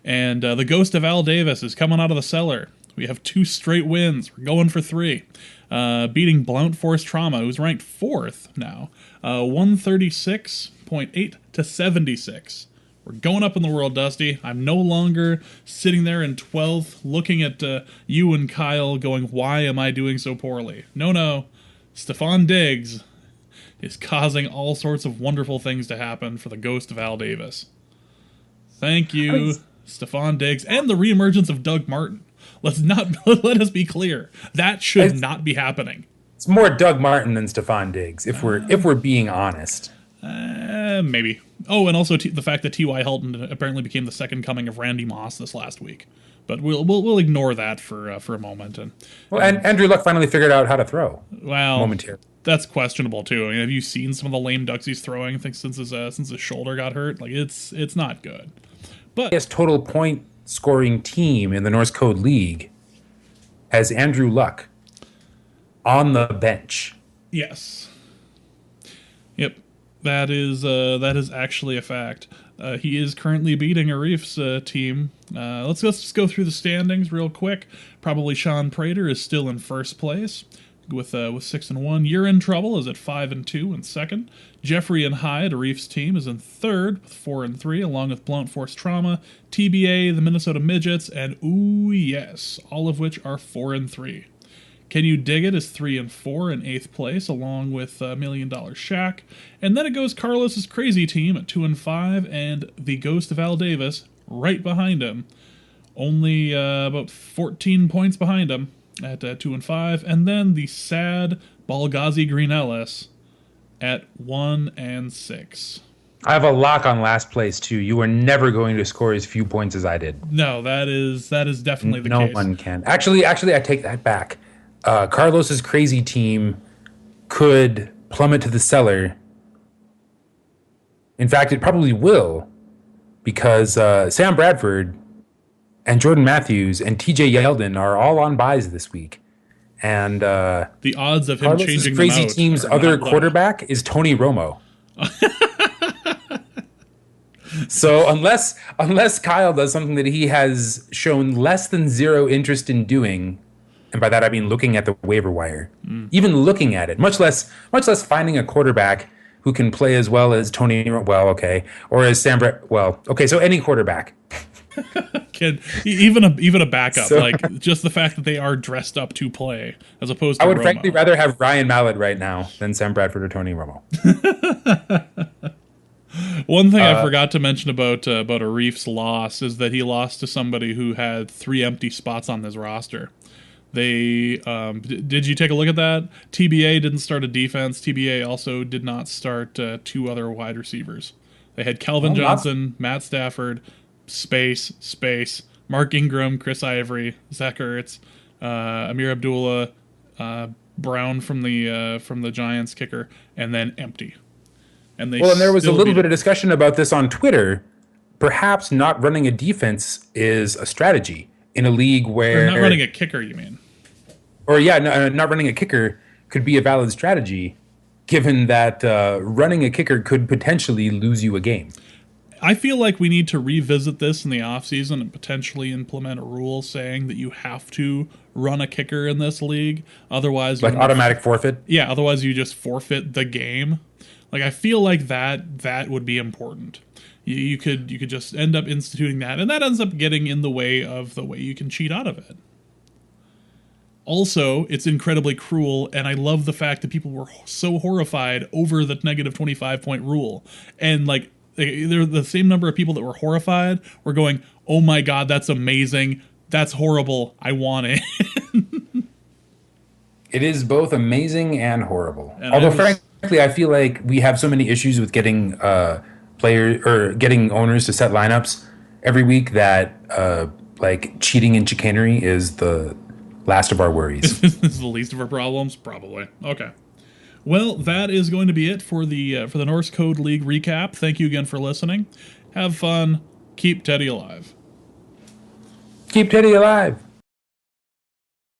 and the ghost of Al Davis is coming out of the cellar. We have 2 straight wins. We're going for 3. Beating Blount Force Trauma, who's ranked 4th now. 136.8 to 76. We're going up in the world, Dusty. I'm no longer sitting there in 12th looking at you and Kyle going, why am I doing so poorly? No. Stephon Diggs is causing all sorts of wonderful things to happen for the ghost of Al Davis. Thank you, Stephon Diggs, and the reemergence of Doug Martin. Let us be clear. That should not be happening. It's more Doug Martin than Stephon Diggs, if we're being honest. Maybe. Oh, and also the fact that T.Y. Hilton apparently became the second coming of Randy Moss this last week. But we'll ignore that for a moment. And Andrew Luck finally figured out how to throw. Well, momentarily. That's questionable too. I mean, have you seen some of the lame ducks he's throwing? I think since his shoulder got hurt, like it's not good. But his total point scoring team in the Norse Code League has Andrew Luck on the bench. Yes. Yep. That is actually a fact. He is currently beating Arif's team. Let's just go through the standings real quick. Probably Sean Prater is still in first place with 6-1. You're in Trouble is at 5-2 in second. Jeffrey and Hyde, Arif's team, is in third with 4-3, along with Blount Force Trauma, TBA, the Minnesota Midgets, and ooh yes, all of which are 4-3. Can You Dig It is 3-4 in 8th place, along with $1 Million Shack. And then it goes Carlos's Crazy Team at 2-5, and the Ghost of Al Davis right behind him. Only about 14 points behind him at 2-5. And then the sad Balgazi Green Ellis at 1-6. I have a lock on last place too. You are never going to score as few points as I did. No, that is definitely the case. No one can. Actually, I take that back. Carlos's Crazy Team could plummet to the cellar. In fact, it probably will, because Sam Bradford and Jordan Matthews and TJ Yeldon are all on buys this week. And the odds of him Carlos's changing Crazy them out Team's other quarterback is Tony Romo. So unless Kyle does something that he has shown less than zero interest in doing, and by that I mean looking at the waiver wire, even looking at it, much less finding a quarterback who can play as well as Tony, or as Sam so any quarterback. even a backup, like just the fact that they are dressed up to play as opposed to I would Romo. frankly rather have Ryan Mallett right now than Sam Bradford or Tony Romo. One thing I forgot to mention about Arif's loss is that he lost to somebody who had 3 empty spots on his roster. They did you take a look at that? TBA didn't start a defense. TBA also did not start 2 other wide receivers. They had Kelvin Johnson, Matt Stafford, space, Mark Ingram, Chris Ivory, Zach Ertz, Amir Abdullah, Brown from the Giants kicker, and then empty. And there was a little bit of discussion about this on Twitter. Perhaps not running a defense is a strategy in a league where... Or not running a kicker, you mean? Or, not running a kicker could be a valid strategy, given that running a kicker could potentially lose you a game. I feel like we need to revisit this in the offseason and potentially implement a rule saying that you have to run a kicker in this league. Otherwise... Like automatic forfeit? Yeah, otherwise you just forfeit the game. Like, I feel like that would be important. You could just end up instituting that, and that ends up getting in the way of the way you can cheat out of it. Also, it's incredibly cruel, and I love the fact that people were so horrified over the negative 25-point rule. And, like, they're the same number of people that were horrified were going, oh my god, that's amazing. That's horrible. I want it. It is both amazing and horrible. And although, frankly, I feel like we have so many issues with getting getting owners to set lineups every week that like cheating and chicanery is the last of our worries. Is the least of our problems, probably. Okay. Well, that is going to be it for the Norse Code League recap. Thank you again for listening. Have fun. Keep Teddy alive. Keep Teddy alive.